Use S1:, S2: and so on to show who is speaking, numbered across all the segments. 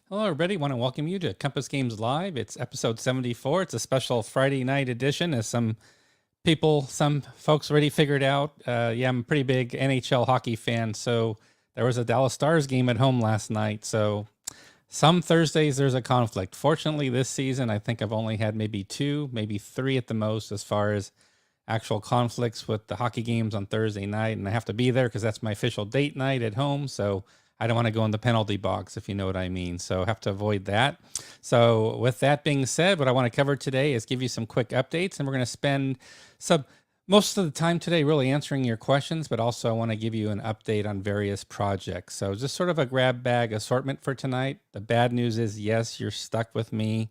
S1: Hello, everybody. Want to welcome you to Compass Games Live. It's episode 74. It's a special Friday night edition, as some folks already figured out. I'm a pretty big NHL hockey fan, so there was a Dallas Stars game at home last night. So some Thursdays there's a conflict. Fortunately, this season, I think I've only had maybe two, maybe three at the most as far as actual conflicts with the hockey games on Thursday night, and I have to be there because that's my official date night at home. So I don't want to go in the penalty box, if you know what I mean. So I have to avoid that. So with that being said, what I want to cover today is give you some quick updates, and we're going to spend some most of the time today really answering your questions, but also I want to give you an update on various projects. So just sort of a grab bag assortment for tonight. The bad news is, yes, you're stuck with me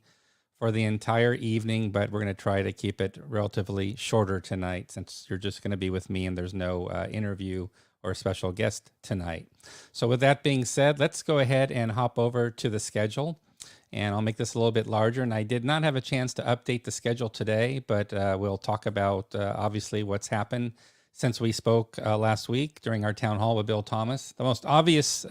S1: for the entire evening, but we're going to try to keep it relatively shorter tonight since you're just going to be with me and there's no interview or special guest tonight. So with that being said, let's go ahead and hop over to the schedule, and I'll make this a little bit larger. And I did not have a chance to update the schedule today, but we'll talk about obviously what's happened since we spoke last week during our town hall with Bill Thomas. The most obvious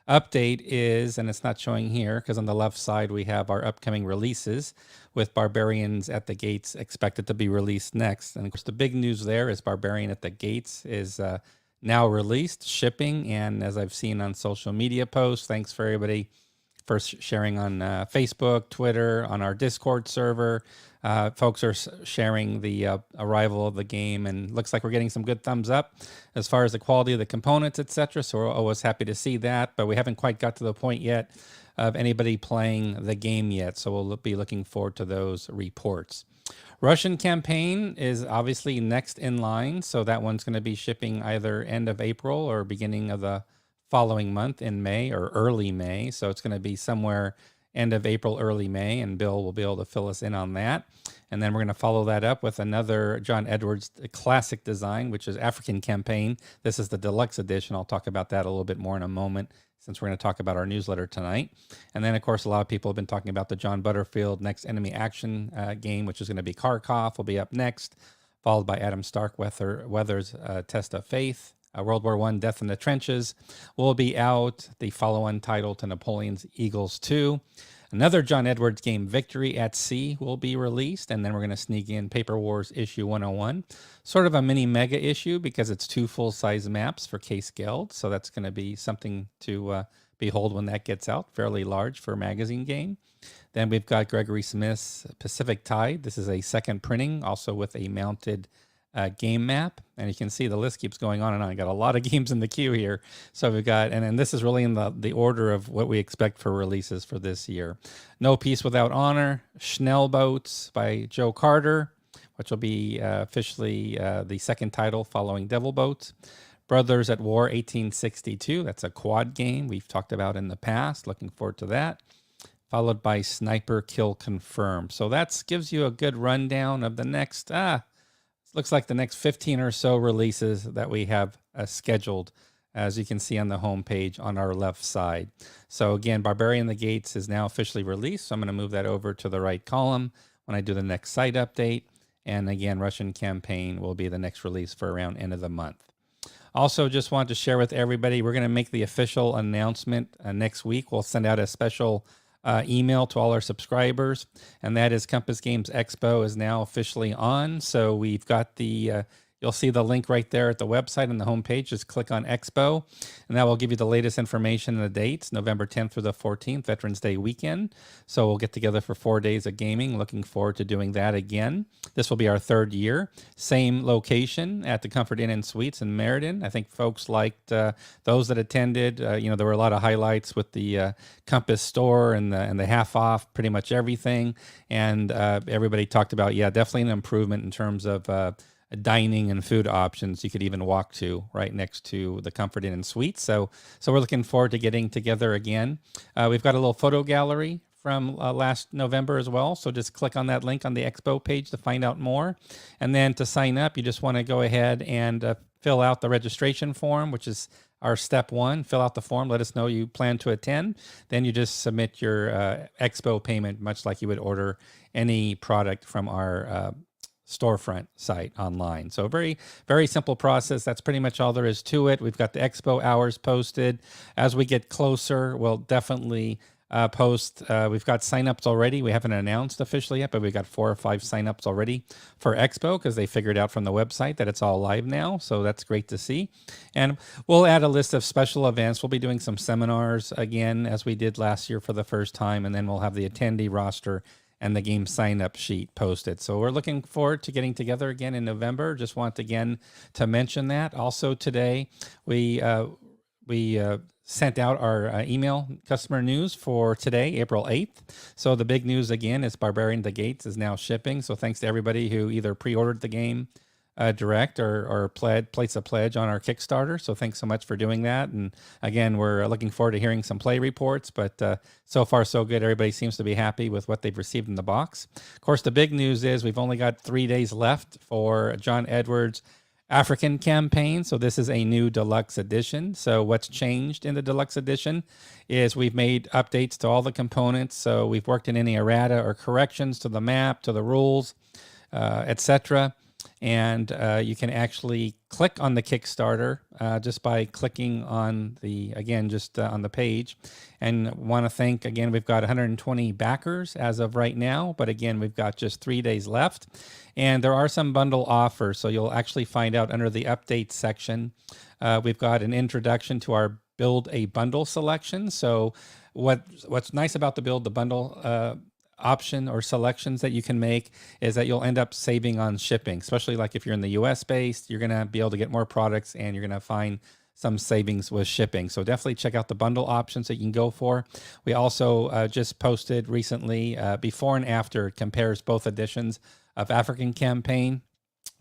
S1: update is, and it's not showing here because on the left side we have our upcoming releases with Barbarians at the Gates expected to be released next. And of course, the big news there is Barbarian at the Gates is now released, shipping, and as I've seen on social media posts, thanks for everybody for sharing on Facebook, Twitter, on our Discord server. Folks are sharing the arrival of the game, and looks like we're getting some good thumbs up as far as the quality of the components, etc. So we're always happy to see that, but we haven't quite got to the point yet of anybody playing the game yet. So we'll be looking forward to those reports. Russian campaign is obviously next in line, so that one's going to be shipping either end of April or beginning of the following month in May or early May. So it's going to be somewhere end of April, early May, and Bill will be able to fill us in on that. And then we're going to follow that up with another John Edwards classic design, which is African Campaign. This is the deluxe edition. I'll talk about that a little bit more in a moment, since we're going to talk about our newsletter tonight. And then, of course, a lot of people have been talking about the John Butterfield Next Enemy Action game, which is going to be Kharkov, will be up next, followed by Adam Starkweather's Test of Faith. World War I, Death in the Trenches will be out, the follow-on title to Napoleon's Eagles 2. Another John Edwards game, Victory at Sea, will be released, and then we're going to sneak in Paper Wars issue 101. Sort of a mini mega issue because it's 2 full-size maps for Case Geld, so that's going to be something to behold when that gets out, fairly large for a magazine game. Then we've got Gregory Smith's Pacific Tide. This is a second printing, also with a mounted game map, and you can see the list keeps going on and on. I got a lot of games in the queue here, so we've got, and then this is really in the order of what we expect for releases for this year. No Peace Without Honor, Schnellboats by Joe Carter, which will be officially the second title following Devil Boats. Brothers at War 1862, that's a quad game we've talked about in the past. Looking forward to that. Followed by Sniper Kill Confirmed. So that gives you a good rundown of the next looks like the next 15 or so releases that we have scheduled, as you can see on the homepage on our left side. So again, Barbarian the Gates is now officially released, so I'm going to move that over to the right column when I do the next site update. And again, Russian Campaign will be the next release for around end of the month. Also, just wanted to share with everybody, we're going to make the official announcement next week. We'll send out a special email to all our subscribers, and that is Compass Games Expo is now officially on. So we've got the you'll see the link right there at the website on the homepage. Just click on Expo, and that will give you the latest information and the dates, November 10th through the 14th, Veterans Day weekend. So we'll get together for 4 days of gaming. Looking forward to doing that again. This will be our third year. Same location at the Comfort Inn and Suites in Meriden. I think folks liked those that attended. There were a lot of highlights with the Compass store and the half off, pretty much everything. And everybody talked about, definitely an improvement in terms of dining and food options you could even walk to right next to the Comfort Inn and Suites. So we're looking forward to getting together again. We've got a little photo gallery from last November as well. So just click on that link on the Expo page to find out more. And then to sign up, you just want to go ahead and fill out the registration form, which is our step one. Fill out the form, let us know you plan to attend. Then you just submit your Expo payment, much like you would order any product from our storefront site online. So very, very simple process. That's pretty much all there is to it. We've got the expo hours posted. As we get closer, we'll definitely post. We've got signups already. We haven't announced officially yet, but we've got 4 or 5 signups already for Expo because they figured out from the website that it's all live now. So that's great to see. And we'll add a list of special events. We'll be doing some seminars again, as we did last year for the first time. And then we'll have the attendee roster and the game sign-up sheet posted. So we're looking forward to getting together again in November. Just want again to mention that. Also today, we sent out our email customer news for today, April 8th. So the big news again is Barbarian the Gates is now shipping. So thanks to everybody who either pre-ordered the game direct or placed a pledge on our Kickstarter. So thanks so much for doing that. And again, we're looking forward to hearing some play reports, but so far so good. Everybody seems to be happy with what they've received in the box. Of course, the big news is we've only got 3 days left for John Edwards' African campaign. So this is a new deluxe edition. So what's changed in the deluxe edition is we've made updates to all the components. So we've worked in any errata or corrections to the map, to the rules, etc. And you can actually click on the Kickstarter just by clicking on the, again, just on the page. And want to thank, again, we've got 120 backers as of right now. But again, we've got just 3 days left. And there are some bundle offers. So you'll actually find out under the update section, we've got an introduction to our build a bundle selection. So what's nice about the build the bundle option or selections that you can make is that you'll end up saving on shipping, especially like if you're in the US based, you're going to be able to get more products and you're going to find some savings with shipping. So definitely check out the bundle options that you can go for. We also just posted recently before and after, it compares both editions of African Campaign.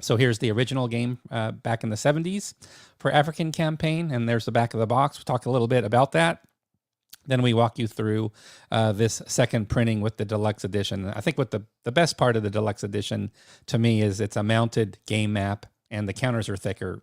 S1: So here's the original game back in the 70s for African Campaign, and there's the back of the box. We'll talk a little bit about that. Then we walk you through this second printing with the deluxe edition. I think what the best part of the deluxe edition to me is it's a mounted game map and the counters are thicker.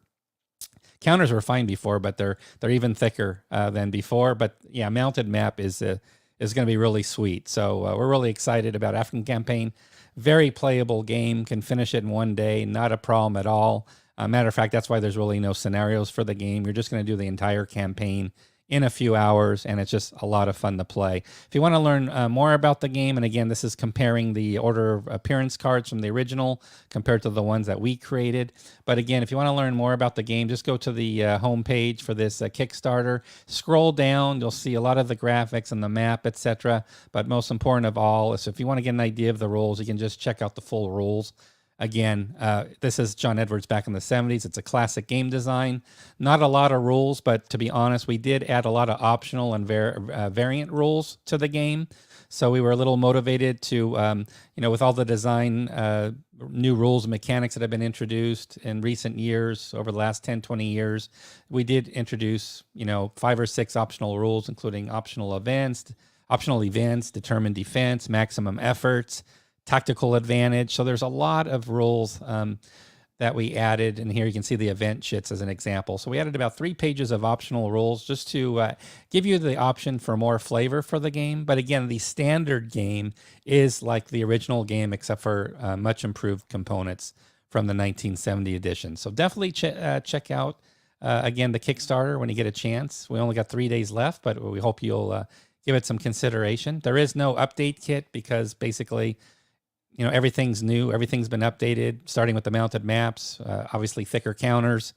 S1: Counters were fine before, but they're even thicker than before. But yeah, mounted map is going to be really sweet. So we're really excited about African Campaign. Very playable game. Can finish it in 1 day. Not a problem at all. Matter of fact, that's why there's really no scenarios for the game. You're just going to do the entire campaign in a few hours, and it's just a lot of fun to play. If you want to learn more about the game, and again, this is comparing the order of appearance cards from the original compared to the ones that we created. But again, if you want to learn more about the game, just go to the home page for this Kickstarter. Scroll down, you'll see a lot of the graphics and the map, etc. But most important of all is if you want to get an idea of the rules, you can just check out the full rules. Again, this is John Edwards back in the 70s. It's a classic game design. Not a lot of rules, but to be honest, we did add a lot of optional and variant rules to the game. So we were a little motivated to, with all the design, new rules and mechanics that have been introduced in recent years, over the last 10, 20 years, we did introduce, 5 or 6 optional rules, including optional events, determined defense, maximum efforts, tactical advantage. So there's a lot of rules that we added, and here you can see the event shits as an example. So we added about 3 pages of optional rules just to give you the option for more flavor for the game. But again, the standard game is like the original game, except for much improved components from the 1970 edition. So definitely check out, again, the Kickstarter when you get a chance. We only got 3 days left, but we hope you'll give it some consideration. There is no update kit because basically, everything's new. Everything's been updated, starting with the mounted maps, obviously thicker counters,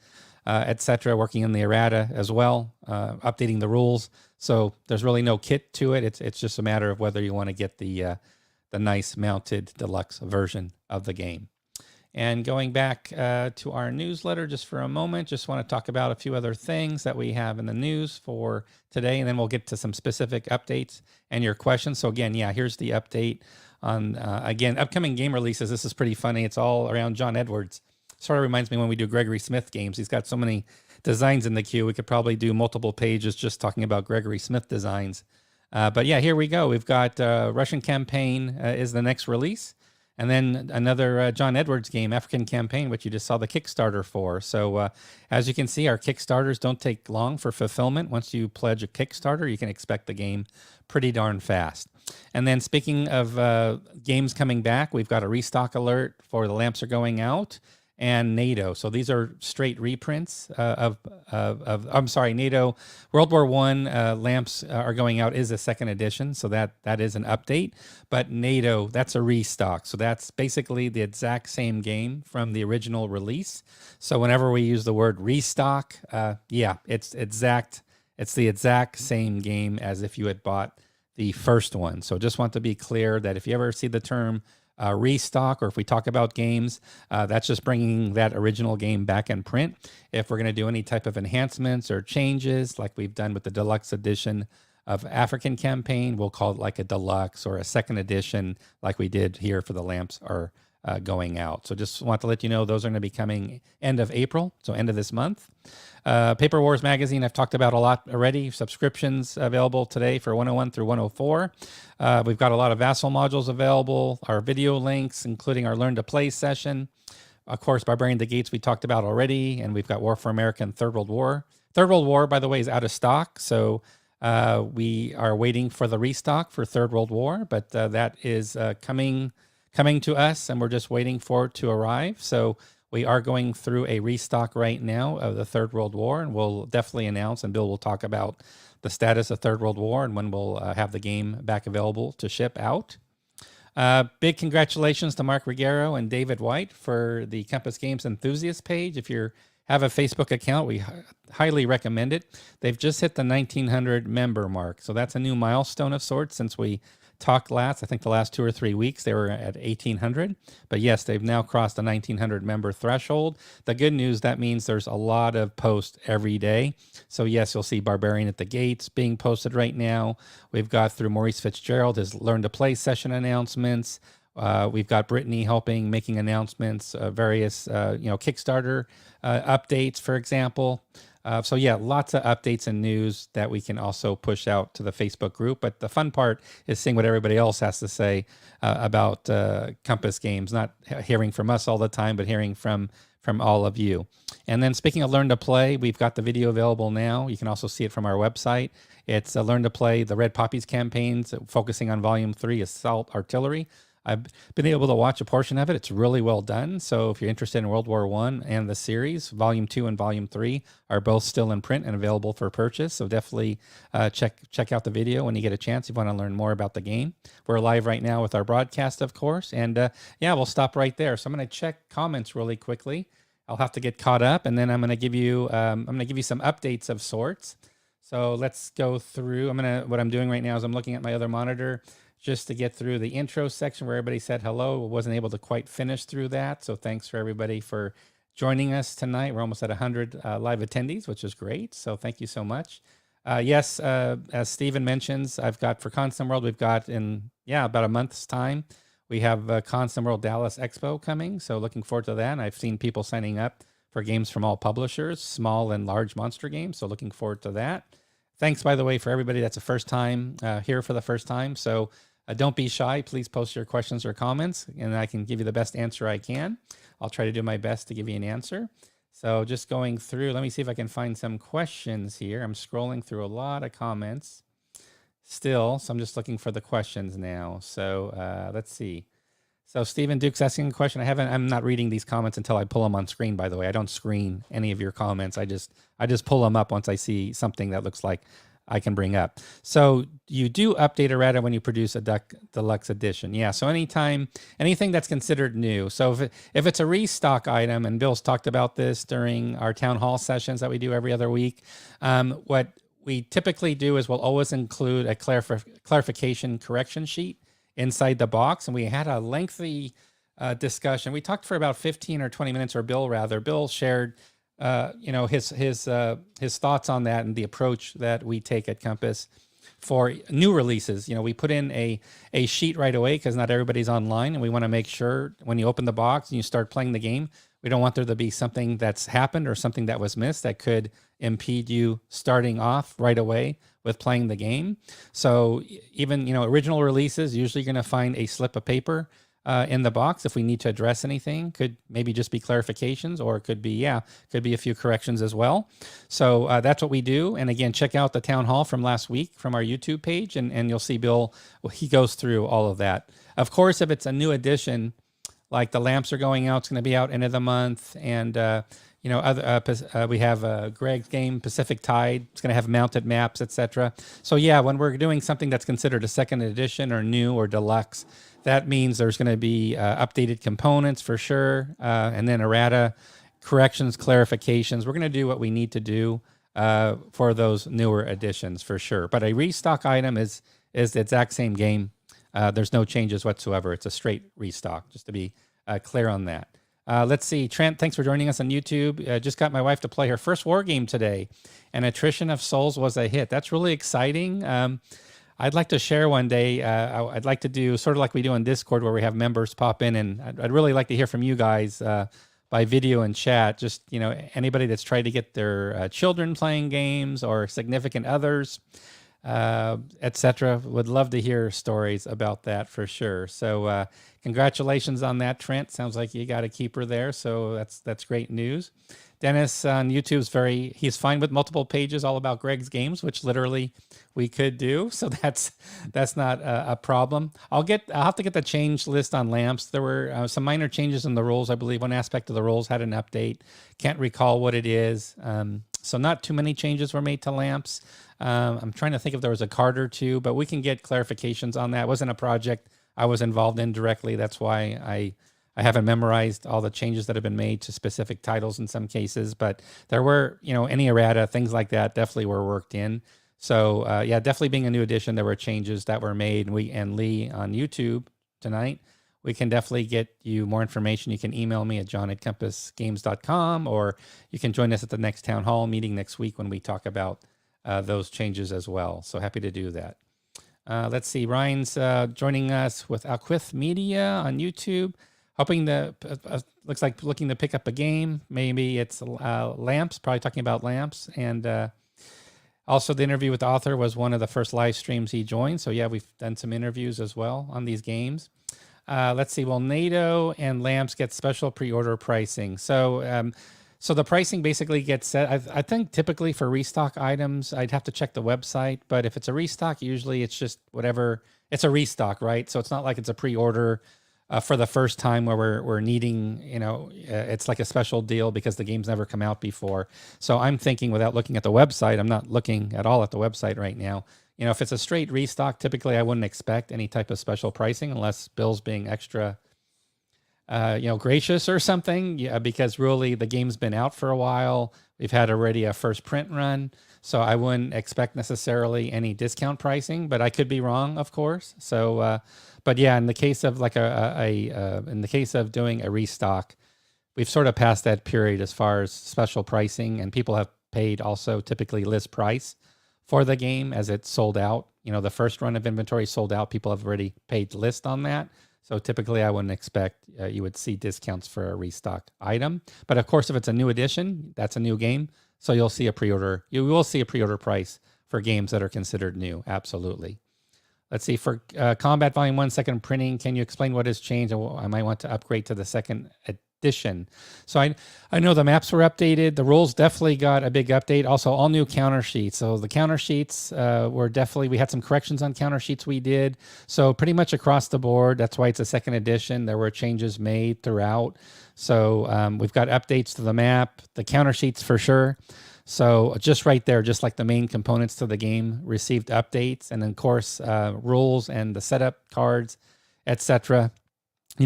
S1: etc. Working in the errata as well, updating the rules. So there's really no kit to it. It's just a matter of whether you want to get the nice mounted deluxe version of the game. And going back to our newsletter just for a moment, just want to talk about a few other things that we have in the news for today, and then we'll get to some specific updates and your questions. So again, here's the update on, again, upcoming game releases. This is pretty funny. It's all around John Edwards. Sort of reminds me when we do Gregory Smith games. He's got so many designs in the queue. We could probably do multiple pages just talking about Gregory Smith designs. But yeah, here we go. We've got Russian Campaign is the next release. And then another John Edwards game, African Campaign, which you just saw the Kickstarter for. So as you can see, our Kickstarters don't take long for fulfillment. Once you pledge a Kickstarter, you can expect the game pretty darn fast. And then speaking of games coming back, we've got a restock alert for The Lamps Are Going Out. and NATO. So these are straight reprints I'm sorry, NATO World War One lamps are going out is a second edition, so that is an update. But NATO, that's a restock. So that's basically the exact same game from the original release. So whenever we use the word restock, yeah, it's the exact same game as if you had bought the first one. So just want to be clear that if you ever see the term restock, or if we talk about games, that's just bringing that original game back in print. If we're going to do any type of enhancements or changes, like we've done with the deluxe edition of African Campaign, we'll call it like a deluxe or a second edition, like we did here for the lamps are going out. So just want to let you know those are going to be coming end of April, so end of this month. Paper Wars Magazine, I've talked about a lot already. Subscriptions available today for 101 through 104. We've got a lot of Vassal modules available, our video links, including our Learn to Play session. Of course, Barbarian the Gates we talked about already, and we've got War for America and Third World War. Third World War, by the way, is out of stock, so we are waiting for the restock for Third World War, but that is coming to us, and we're just waiting for it to arrive. So we are going through a restock right now of the Third World War, and we'll definitely announce, and Bill will talk about the status of Third World War and when we'll have the game back available to ship out. Big congratulations to Mark Ruggiero and David White for the Compass Games Enthusiast page. If you have a Facebook account, we highly recommend it. They've just hit the 1,900 member mark, so that's a new milestone of sorts since we talked last. I think the last 2 or 3 weeks they were at 1,800, but yes, they've now crossed the 1,900 member threshold. The good news, that means there's a lot of posts every day. So yes, you'll see Barbarian at the Gates being posted right now. We've got through Maurice Fitzgerald his Learn to Play session announcements. We've got Brittany helping making announcements, various Kickstarter updates, for example. So yeah, lots of updates and news that we can also push out to the Facebook group. But the fun part is seeing what everybody else has to say about Compass Games, not hearing from us all the time, but hearing from all of you. And then speaking of Learn to Play, we've got the video available now. You can also see it from our website. It's Learn to Play, the Red Poppies campaigns, focusing on Volume 3, Assault Artillery. I've been able to watch a portion of it. It's really well done. So if you're interested in World War I and the series, Volume 2 and Volume 3 are both still in print and available for purchase. So definitely check out the video when you get a chance if you want to learn more about the game. We're live right now with our broadcast, of course. And yeah, we'll stop right there. So I'm going to check comments really quickly. I'll have to get caught up, and then I'm going to give you some updates of sorts. So let's go through. What I'm doing right now is I'm looking at my other monitor just to get through the intro section where everybody said hello. Wasn't able to quite finish through that. So thanks for everybody for joining us tonight. We're almost at 100 live attendees, which is great. So thank you so much. Yes, as Stephen mentions, I've got for Constant World, we've got in about a month's time, we have Constant World Dallas Expo coming. So looking forward to that. And I've seen people signing up for games from all publishers, small and large monster games. So looking forward to that. Thanks, by the way, for everybody that's a first time here for the first time. So don't be shy. Please post your questions or comments, and I can give you the best answer I can. I'll try to do my best to give you an answer. So just going through, let me see if I can find some questions here. I'm scrolling through a lot of comments still, so I'm just looking for the questions now. So let's see. So Stephen Duke's asking a question. I'm not reading these comments until I pull them on screen, by the way. I don't screen any of your comments. I just pull them up once I see something that looks like I can bring up. So you do update errata when you produce a deluxe edition. Yeah, so anything that's considered new. So if it's a restock item, and Bill's talked about this during our town hall sessions that we do every other week, what we typically do is we'll always include a clarification correction sheet inside the box. And we had a lengthy discussion. We talked for about 15 or 20 minutes, or Bill shared his thoughts on that and the approach that we take at Compass for new releases. We put in a sheet right away because not everybody's online, and we want to make sure when you open the box and you start playing the game, we don't want there to be something that's happened or something that was missed that could impede you starting off right away with playing the game. So even, original releases, usually you're going to find a slip of paper in the box if we need to address anything. Could maybe just be clarifications, or it could be a few corrections as well. So that's what we do. And again, check out the town hall from last week from our YouTube page, and you'll see Bill, he goes through all of that. Of course, if it's a new edition, like the lamps are going out. It's going to be out end of the month. And, we have Greg's game, Pacific Tide. It's going to have mounted maps, etc. So yeah, when we're doing something that's considered a second edition or new or deluxe, that means there's going to be updated components for sure. And then errata, corrections, clarifications. We're going to do what we need to do for those newer editions for sure. But a restock item is the exact same game. There's no changes whatsoever. It's a straight restock, just to be clear on that. Let's see. Trent, thanks for joining us on YouTube. Just got my wife to play her first war game today, and Attrition of Souls was a hit. That's really exciting. I'd like to share one day. I'd like to do sort of like we do on Discord, where we have members pop in, and I'd really like to hear from you guys by video and chat. Just, anybody that's tried to get their children playing games or significant others, etc. Would love to hear stories about that for sure. So congratulations on that, Trent. Sounds like you got a keeper there. So that's great news. Dennis on YouTube's he's fine with multiple pages all about Greg's games, which literally we could do. So that's not a problem. I'll have to get the change list on lamps. There were some minor changes in the rules. I believe one aspect of the rules had an update. Can't recall what it is. So not too many changes were made to lamps. I'm trying to think if there was a card or two, but we can get clarifications on that. It wasn't a project I was involved in directly. That's why I haven't memorized all the changes that have been made to specific titles in some cases, but there were, any errata, things like that definitely were worked in. So yeah, definitely being a new edition, there were changes that were made. And Lee on YouTube tonight, we can definitely get you more information. You can email me at john@compassgames.com, or you can join us at the next town hall meeting next week when we talk about those changes as well. So happy to do that. Let's see, Ryan's joining us with Alquith Media on YouTube. Hoping looking to pick up a game. Maybe it's lamps, probably talking about lamps. And also the interview with the author was one of the first live streams he joined. So yeah, we've done some interviews as well on these games. Let's see, well, NATO and lamps get special pre-order pricing. So so the pricing basically gets set. I think typically for restock items, I'd have to check the website. But if it's a restock, usually it's just whatever. It's a restock, right? So it's not like it's a pre-order for the first time where we're needing, it's like a special deal because the game's never come out before. So I'm thinking, without looking at the website, I'm not looking at all at the website right now. If it's a straight restock, typically I wouldn't expect any type of special pricing unless Bill's being extra, gracious or something. Yeah, because really the game's been out for a while. We've had already a first print run. So I wouldn't expect necessarily any discount pricing, but I could be wrong, of course. So, but yeah, in the case of like in the case of doing a restock, we've sort of passed that period as far as special pricing, and people have paid also typically list price for the game as it's sold out. The first run of inventory sold out. People have already paid list on that. So typically I wouldn't expect you would see discounts for a restock item. But of course, if it's a new edition, that's a new game. So you'll see a pre-order. You will see a pre-order price for games that are considered new. Absolutely. Let's see, for Combat Volume 1 second printing, can you explain what has changed? I might want to upgrade to the second edition. So I know the maps were updated. The rules definitely got a big update. Also, all new counter sheets. So the counter sheets we had some corrections on counter sheets we did. So pretty much across the board, that's why it's a second edition. There were changes made throughout. So we've got updates to the map, the counter sheets for sure. So just right there, just like the main components to the game received updates, and then of course rules and the setup cards, etc.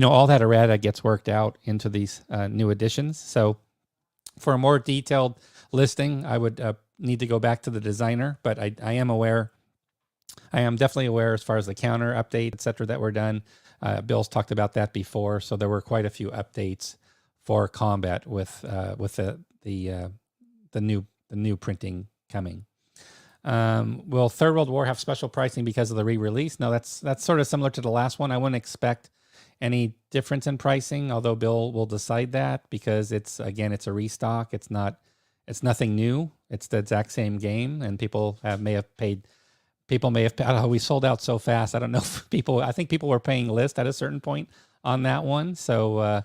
S1: All that errata gets worked out into these new editions. So for a more detailed listing, I would need to go back to the designer, but I am definitely aware as far as the counter update, etc. that were done. Bill's talked about that before, so there were quite a few updates for combat with the new printing coming. Will Third World War have special pricing because of the re-release? No, that's sort of similar to the last one. I wouldn't expect any difference in pricing, although Bill will decide that, because it's a restock. It's nothing new. It's the exact same game, and people may have paid. Oh, we sold out so fast. I don't know if I think people were paying list at a certain point on that one. So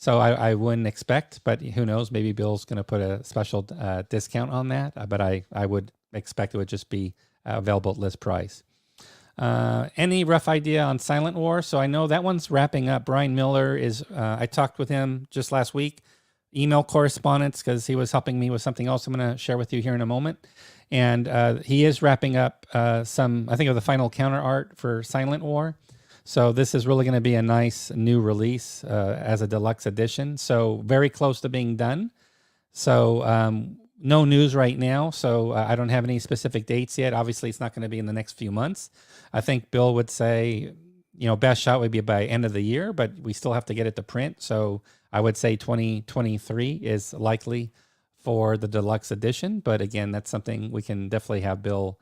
S1: I wouldn't expect, but who knows? Maybe Bill's going to put a special discount on that. But I would expect it would just be available at list price. Any rough idea on Silent War? So I know that one's wrapping up. Brian Miller is, I talked with him just last week, email correspondence, because he was helping me with something else I'm going to share with you here in a moment. And he is wrapping up some, I think, of the final counter art for Silent War. So this is really going to be a nice new release as a deluxe edition. So very close to being done. So no news right now. So I don't have any specific dates yet. Obviously, it's not going to be in the next few months. I think Bill would say, best shot would be by end of the year, but we still have to get it to print. So I would say 2023 is likely for the deluxe edition. But again, that's something we can definitely have Bill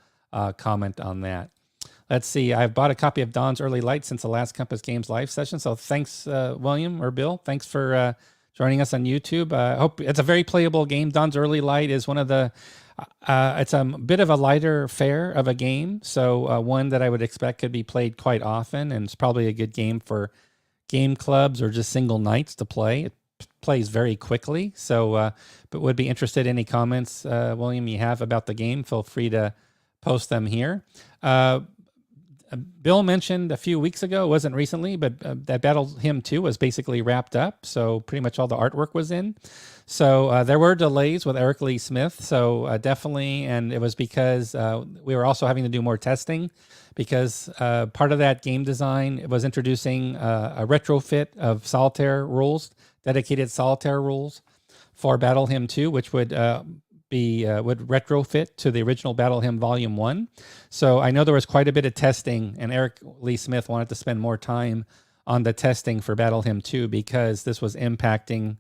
S1: comment on that. Let's see. I've bought a copy of Dawn's Early Light since the last Compass Games live session. So thanks, William or Bill. Thanks for joining us on YouTube. I hope it's a very playable game. Dawn's Early Light is one of the, it's a bit of a lighter fare of a game. So one that I would expect could be played quite often. And it's probably a good game for game clubs or just single nights to play. It plays very quickly. So, but would be interested in any comments, William, you have about the game. Feel free to post them here. Bill mentioned a few weeks ago, it wasn't recently, but that Battle Hymn 2 was basically wrapped up. So pretty much all the artwork was in. So there were delays with Eric Lee Smith. So definitely, and it was because we were also having to do more testing because part of that game design was introducing a retrofit of solitaire rules, dedicated solitaire rules for Battle Hymn 2, which would retrofit to the original Battle Hymn Volume 1. So I know there was quite a bit of testing, and Eric Lee Smith wanted to spend more time on the testing for Battle Hymn 2 because this was impacting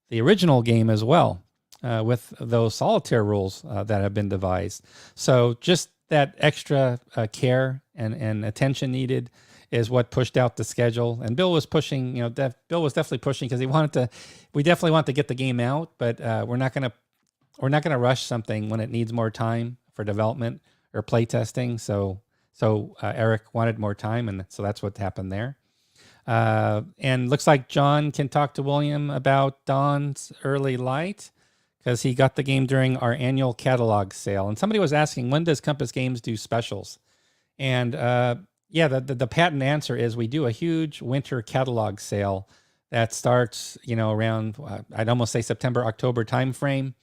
S1: the original game as well with those solitaire rules that have been devised. So just that extra care and attention needed is what pushed out the schedule. And Bill was pushing, Bill was definitely pushing because we definitely want to get the game out, but we're not going to rush something when it needs more time for development or play testing. So Eric wanted more time, and so that's what happened there. And looks like John can talk to William about Dawn's Early Light because he got the game during our annual catalog sale. And somebody was asking, when does Compass Games do specials? And the patent answer is we do a huge winter catalog sale that starts, around, I'd almost say September, October timeframe.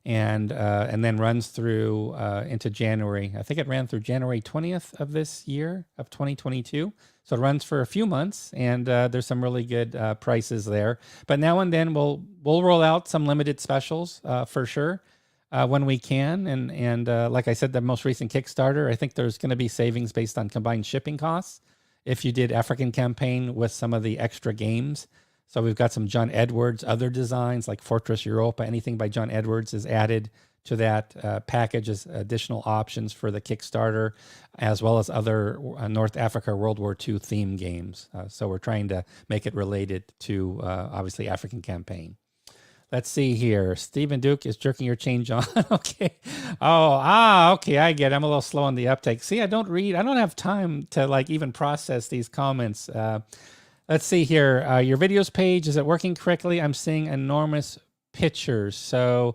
S1: And then runs through into January. I think it ran through January 20th of this year of 2022. So it runs for a few months, and there's some really good prices there. But now and then we'll roll out some limited specials for sure when we can. And like I said, the most recent Kickstarter, I think there's going to be savings based on combined shipping costs if you did African campaign with some of the extra games. So we've got some John Edwards, other designs like Fortress Europa, anything by John Edwards is added to that package as additional options for the Kickstarter, as well as other North Africa World War II theme games. So we're trying to make it related to, obviously, African campaign. Let's see here. Stephen Duke is jerking your chain, John. Okay. Okay. I get it. I'm a little slow on the uptake. See, I don't have time to even process these comments. Let's see here. Your videos page, is it working correctly? I'm seeing enormous pictures. So,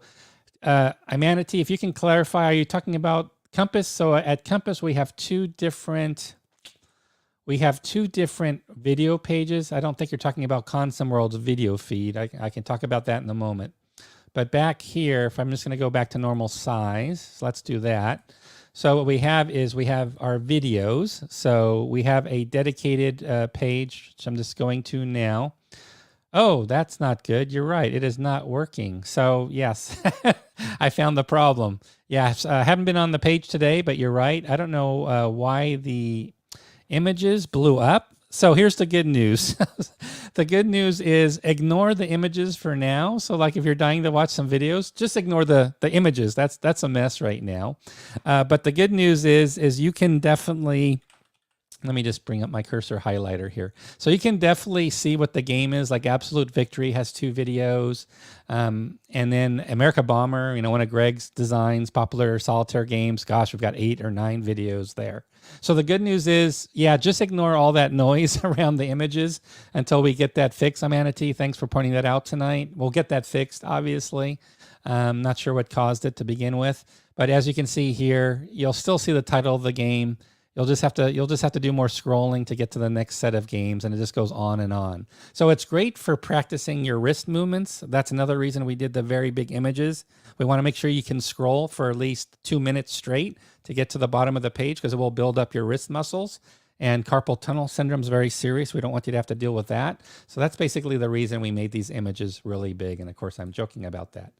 S1: Imanity, if you can clarify, are you talking about Compass? So at Compass, we have two different video pages. I don't think you're talking about Consum World's video feed. I can talk about that in a moment. But back here, if I'm just going to go back to normal size, so let's do that. So what we have our videos. So we have a dedicated page, which I'm just going to now. Oh, that's not good. You're right. It is not working. So yes, I found the problem. Yes, I haven't been on the page today, but you're right. I don't know why the images blew up. So here's the good news. The good news is ignore the images for now. So like if you're dying to watch some videos, just ignore the images. That's a mess right now. But the good news is you can definitely, let me just bring up my cursor highlighter here. So you can definitely see what the game is. Like Absolute Victory has 2 videos. And then America Bomber, one of Greg's designs, popular solitaire games. Gosh, we've got 8 or 9 videos there. So the good news is, just ignore all that noise around the images until we get that fixed. Amanity, thanks for pointing that out tonight. We'll get that fixed, obviously. Not sure what caused it to begin with. But as you can see here, you'll still see the title of the game. You'll just have to do more scrolling to get to the next set of games, and it just goes on and on. So it's great for practicing your wrist movements. That's another reason we did the very big images. We want to make sure you can scroll for at least 2 minutes straight to get to the bottom of the page, because it will build up your wrist muscles. And carpal tunnel syndrome is very serious. We don't want you to have to deal with that. So that's basically the reason we made these images really big. And of course, I'm joking about that.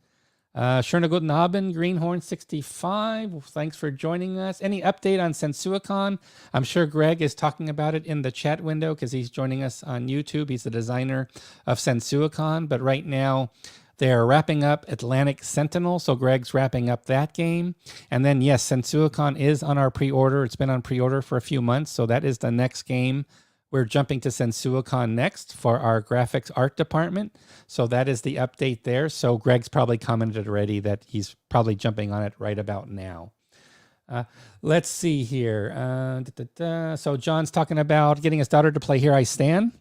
S1: Schönen guten Abend, Greenhorn65. Thanks for joining us. Any update on SensuaCon? I'm sure Greg is talking about it in the chat window because he's joining us on YouTube. He's the designer of SensuaCon. But right now, they're wrapping up Atlantic Sentinel, so Greg's wrapping up that game. And then, yes, SensuaCon is on our pre-order. It's been on pre-order for a few months, so that is the next game. We're jumping to SensuaCon next for our graphics art department. So that is the update there. So Greg's probably commented already that he's probably jumping on it right about now. Let's see here. So John's talking about getting his daughter to play Here I Stand.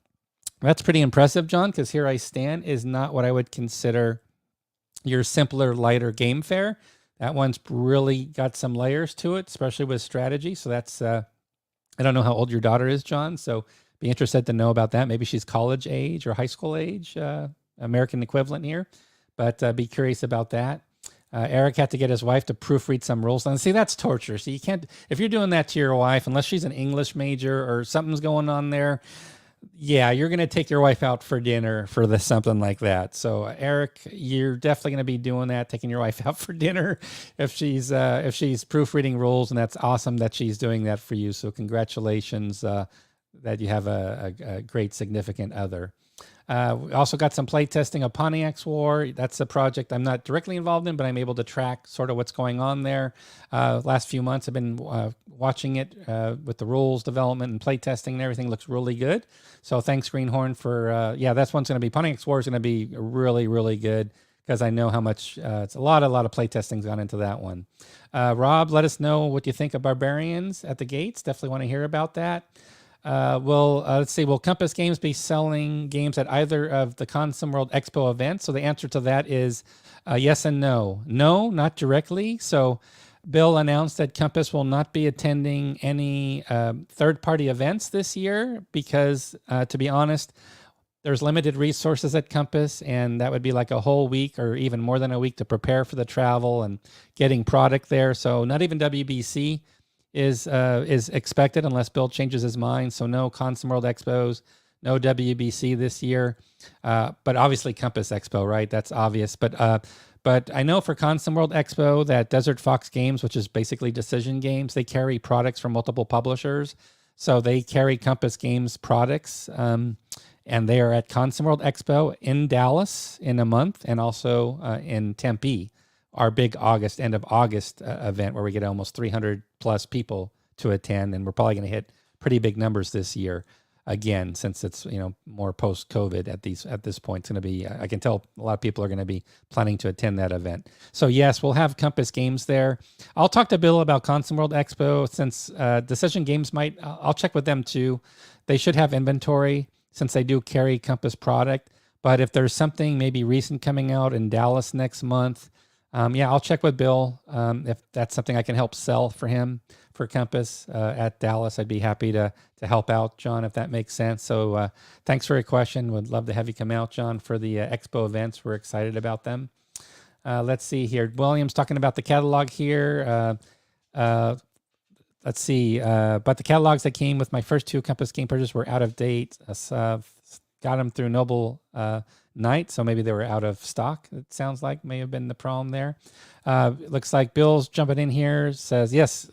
S1: That's pretty impressive, John, because Here I Stand is not what I would consider your simpler, lighter game fare. That one's really got some layers to it, especially with strategy. So that's, I don't know how old your daughter is, John, so be interested to know about that. Maybe she's college age or high school age, American equivalent here, but be curious about that. Eric had to get his wife to proofread some rules. And see, that's torture. So you can't, if you're doing that to your wife, unless she's an English major or something's going on there, yeah, you're going to take your wife out for dinner for something like that. So Eric, you're definitely going to be doing that, taking your wife out for dinner if she's proofreading rules, and that's awesome that she's doing that for you. So congratulations that you have a great significant other. We also got some play testing of Pontiac's War. That's a project I'm not directly involved in, but I'm able to track sort of what's going on there. Last few months I've been watching it with the rules development and play testing, and everything looks really good. So thanks, Greenhorn, for, that's one's going to be, Pontiac's War is going to be really, really good, because I know how much, it's a lot of play testing's gone into that one. Rob, let us know what you think of Barbarians at the Gates. Definitely want to hear about that. Let's see. Will Compass Games be selling games at either of the Consum World Expo events? So the answer to that is yes and no. No, not directly. So Bill announced that Compass will not be attending any third-party events this year because, to be honest, there's limited resources at Compass, and that would be like a whole week or even more than a week to prepare for the travel and getting product there. So not even WBC is expected unless Bill changes his mind. So no Consum World Expos, no WBC this year, but obviously Compass Expo, right? That's obvious. But I know for Consum World Expo that Desert Fox Games, which is basically decision games, they carry products from multiple publishers. So they carry Compass Games products, and they are at Consum World Expo in Dallas in a month, and also in Tempe, our big end of August event where we get almost 300 plus people to attend. And we're probably going to hit pretty big numbers this year again, since it's, more post-COVID at this point. It's going to be, I can tell a lot of people are going to be planning to attend that event. So yes, we'll have Compass Games there. I'll talk to Bill about Consum World Expo, since Decision Games I'll check with them too. They should have inventory since they do carry Compass product. But if there's something maybe recent coming out in Dallas next month, I'll check with Bill if that's something I can help sell for him for Compass at Dallas. I'd be happy to help out, John, if that makes sense. So thanks for your question. Would love to have you come out, John, for the Expo events. We're excited about them. Let's see here. William's talking about the catalog here. Let's see. But the catalogs that came with my first 2 Compass game purchases were out of date. Got them through Noble Night, so maybe they were out of stock. It sounds like may have been the problem there. Looks like Bill's jumping in here. Says yes.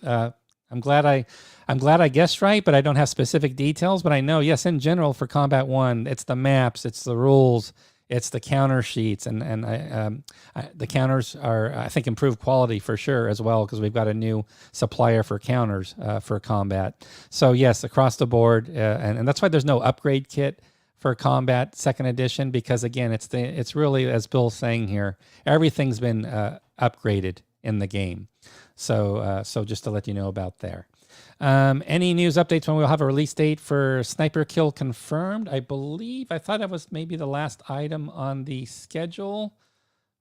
S1: I'm glad I guessed right, but I don't have specific details. But I know, yes, in general for Combat 1, it's the maps, it's the rules, it's the counter sheets, and the counters are, I think, improved quality for sure as well, because we've got a new supplier for counters for Combat. So yes, across the board, and that's why there's no upgrade kit for Combat 2nd Edition, because again, it's really, as Bill's saying here, everything's been upgraded in the game. So just to let you know about there. Any news updates when we'll have a release date for Sniper Kill confirmed? I thought that was maybe the last item on the schedule.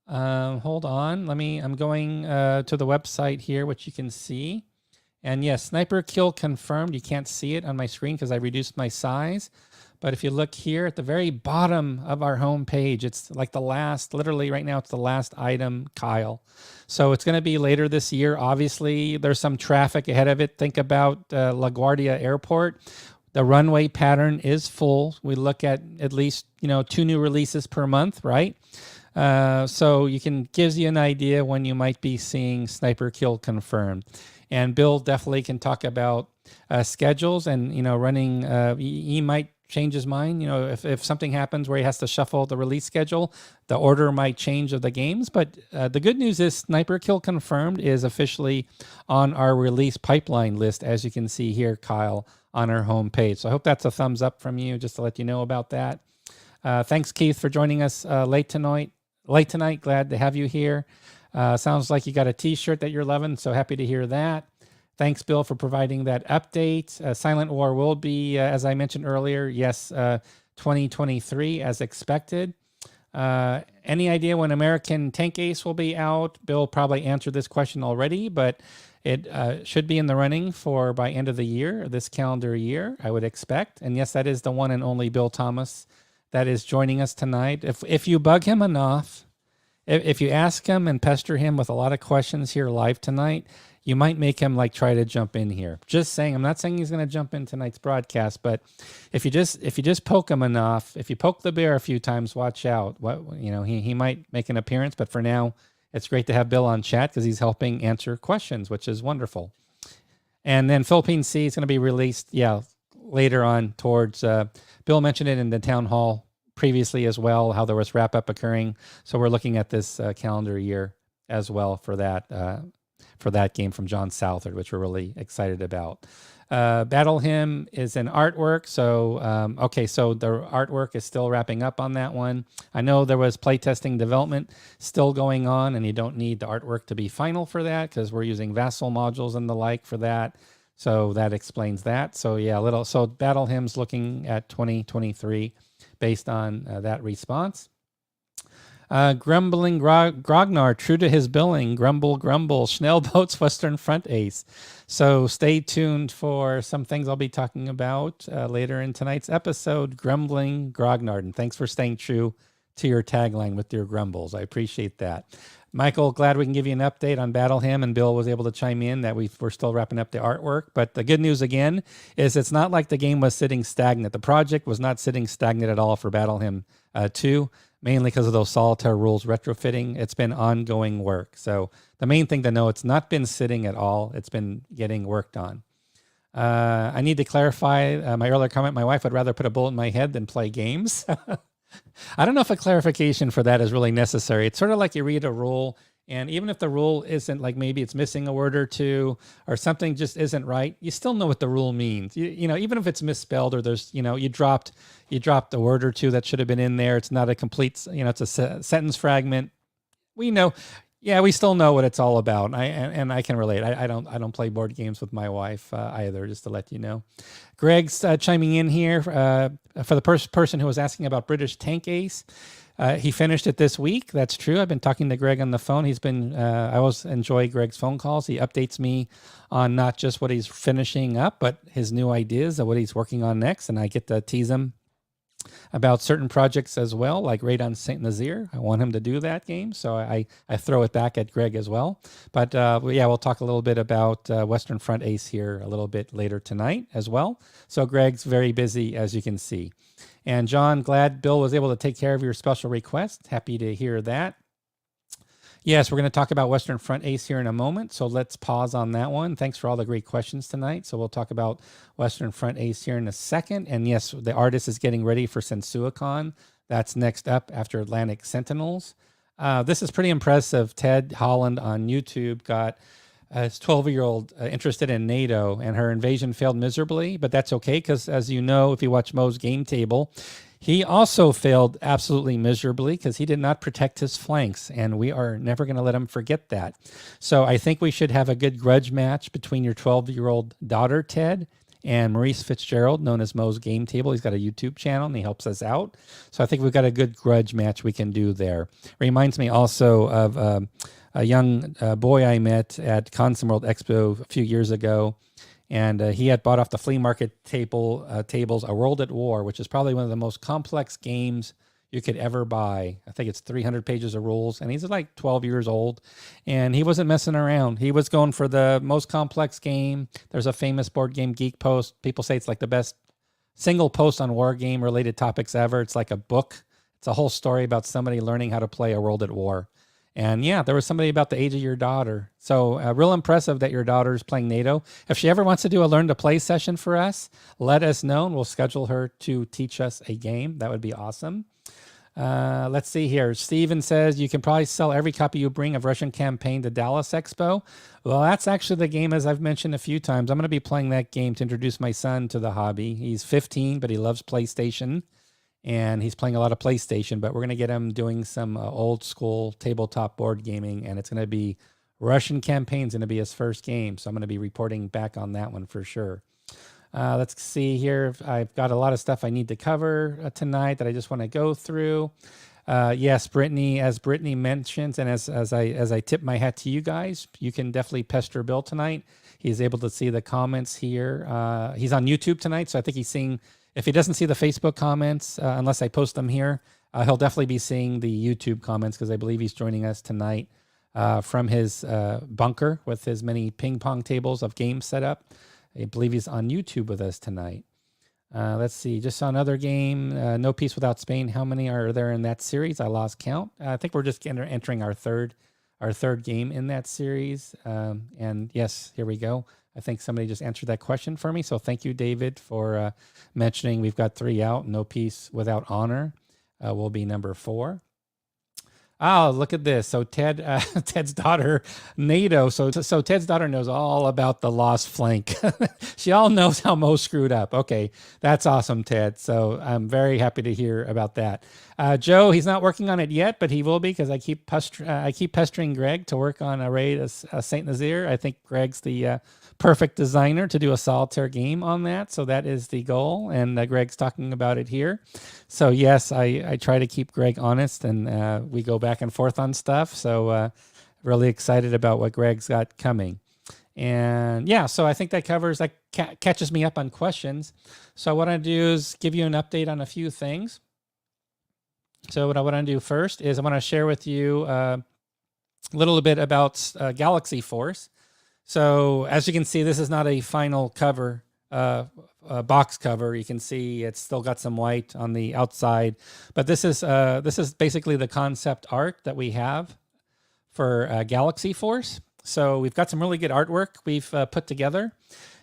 S1: Hold on, I'm going to the website here, which you can see. And yes, sniper kill confirmed. You can't see it on my screen because I reduced my size. But if you look here at the very bottom of our home page, it's like the last, literally right now, it's the last item, Kyle. So it's going to be later this year. Obviously, there's some traffic ahead of it. Think about LaGuardia Airport. The runway pattern is full. We look at least 2 new releases per month, right? So you can gives you an idea when you might be seeing sniper kill confirmed. And Bill definitely can talk about schedules and running. He might change his mind. If something happens where he has to shuffle the release schedule, the order might change of the games. But the good news is Sniper Kill Confirmed is officially on our release pipeline list, as you can see here, Kyle, on our homepage. So I hope that's a thumbs up from you, just to let you know about that. Thanks, Keith, for joining us late tonight. Glad to have you here. Sounds like you got a t-shirt that you're loving, so happy to hear that. Thanks, Bill, for providing that update. Silent War will be, as I mentioned earlier, yes, 2023 as expected. Any idea when American Tank Ace will be out? Bill probably answered this question already, but it should be in the running for by end of the year, this calendar year, I would expect. And yes, that is the one and only Bill Thomas that is joining us tonight. If you bug him enough, if you ask him and pester him with a lot of questions here live tonight, you might make him try to jump in here. Just saying, I'm not saying he's going to jump in tonight's broadcast, but if you just poke him enough, if you poke the bear a few times, watch out. He might make an appearance, but for now, it's great to have Bill on chat because he's helping answer questions, which is wonderful. And then Philippine Sea is going to be released, later on towards. Bill mentioned it in the town hall previously as well, how there was wrap up occurring. So we're looking at this calendar year as well for that game from John Southard, which we're really excited about. Battle Hymn is an artwork. So the artwork is still wrapping up on that one. I know there was playtesting development still going on, and you don't need the artwork to be final for that because we're using Vassal modules and the like for that. So that explains that. So Battle Hymn's looking at 2023 based on that response. Grumbling Grognar, true to his billing, grumble, Schnellboat's Western Front Ace. So stay tuned for some things I'll be talking about later in tonight's episode, Grumbling Grognar. And thanks for staying true to your tagline with your grumbles. I appreciate that. Michael, glad we can give you an update on Battle Hymn, and Bill was able to chime in that we're still wrapping up the artwork. But the good news again is it's not like the game was sitting stagnant. The project was not sitting stagnant at all for Battle Hymn 2. Mainly because of those solitaire rules retrofitting. It's been ongoing work. So the main thing to know, it's not been sitting at all. It's been getting worked on. I need to clarify my earlier comment. My wife would rather put a bullet in my head than play games. I don't know if a clarification for that is really necessary. It's sort of like you read a rule, and even if the rule isn't maybe it's missing a word or two or something just isn't right, you still know what the rule means. Even if it's misspelled or there's, you dropped a word or two that should have been in there. It's not a complete, it's a sentence fragment. We know. Yeah, we still know what it's all about. And I can relate. I don't play board games with my wife either, just to let you know. Greg's chiming in here for the person who was asking about British Tank Ace. He finished it this week. That's true. I've been talking to Greg on the phone. I always enjoy Greg's phone calls. He updates me on not just what he's finishing up, but his new ideas of what he's working on next. And I get to tease him about certain projects as well, like Raid on St. Nazaire. I want him to do that game, so I throw it back at Greg as well. But we'll talk a little bit about Western Front Ace here a little bit later tonight as well. So Greg's very busy, as you can see. And John, glad Bill was able to take care of your special request. Happy to hear that. Yes, we're going to talk about Western Front Ace here in a moment, so let's pause on that one. Thanks for all the great questions tonight. So we'll talk about Western Front Ace here in a second. And yes, the artist is getting ready for Sensuicon. That's next up after Atlantic Sentinels. This is pretty impressive. Ted Holland on YouTube got his 12-year-old interested in NATO, and her invasion failed miserably, but that's okay because, as you know, if you watch Mo's Game Table, he also failed absolutely miserably because he did not protect his flanks, and we are never going to let him forget that. So I think we should have a good grudge match between your 12-year-old daughter, Ted, and Maurice Fitzgerald, known as Mo's Game Table. He's got a YouTube channel and he helps us out. So I think we've got a good grudge match we can do there. Reminds me also of a young boy I met at Console World Expo a few years ago. And he had bought off the flea market tables A World at War, which is probably one of the most complex games you could ever buy. I think it's 300 pages of rules, and he's like 12 years old, and he wasn't messing around. He was going for the most complex game. There's a famous Board Game Geek post. People say it's like the best single post on war game related topics ever. It's like a book. It's a whole story about somebody learning how to play A World at War. And yeah, there was somebody about the age of your daughter. So real impressive that your daughter's playing NATO. If she ever wants to do a learn to play session for us, let us know and we'll schedule her to teach us a game. That would be awesome. Let's see here. Steven says you can probably sell every copy you bring of Russian Campaign to Dallas Expo. Well, that's actually the game, as I've mentioned a few times. I'm going to be playing that game to introduce my son to the hobby. He's 15, but he loves PlayStation. And he's playing a lot of PlayStation, but we're going to get him doing some old school tabletop board gaming, and it's going to be Russian Campaign's going to be his first game, so I'm going to be reporting back on that one for sure. Let's see here. I've got a lot of stuff I need to cover tonight that I just want to go through. Yes, Brittany, as Brittany mentions, and as I tip my hat to you guys, you can definitely pester Bill tonight. He's able to see the comments here. He's on YouTube tonight, so I think he's seeing. If he doesn't see the Facebook comments, unless I post them here, he'll definitely be seeing the YouTube comments because I believe he's joining us tonight from his bunker with his many ping pong tables of games set up. I believe he's on YouTube with us tonight. Let's see. Just saw another game, No Peace Without Spain. How many are there in that series? I lost count. I think we're just entering our third game in that series. And yes, here we go. I think somebody just answered that question for me. So thank you, David, for mentioning we've got 3 out. No Peace Without Honor will be number 4. Oh, look at this. So Ted's daughter, NATO. So Ted's daughter knows all about the lost flank. She all knows how Mo screwed up. Okay, that's awesome, Ted. So I'm very happy to hear about that. Joe, he's not working on it yet, but he will be because I keep pestering Greg to work on a raid of Saint Nazaire. I think Greg's the perfect designer to do a solitaire game on that. So that is the goal, and Greg's talking about it here. So yes, I try to keep Greg honest, and we go back and forth on stuff. So really excited about what Greg's got coming. And yeah, so I think that covers, catches me up on questions. So what I do is give you an update on a few things. So what I want to do first is I want to share with you a little bit about Galaxy Force. So as you can see, this is not a final cover, box cover. You can see it's still got some white on the outside, but this is basically the concept art that we have for Galaxy Force. So we've got some really good artwork we've put together.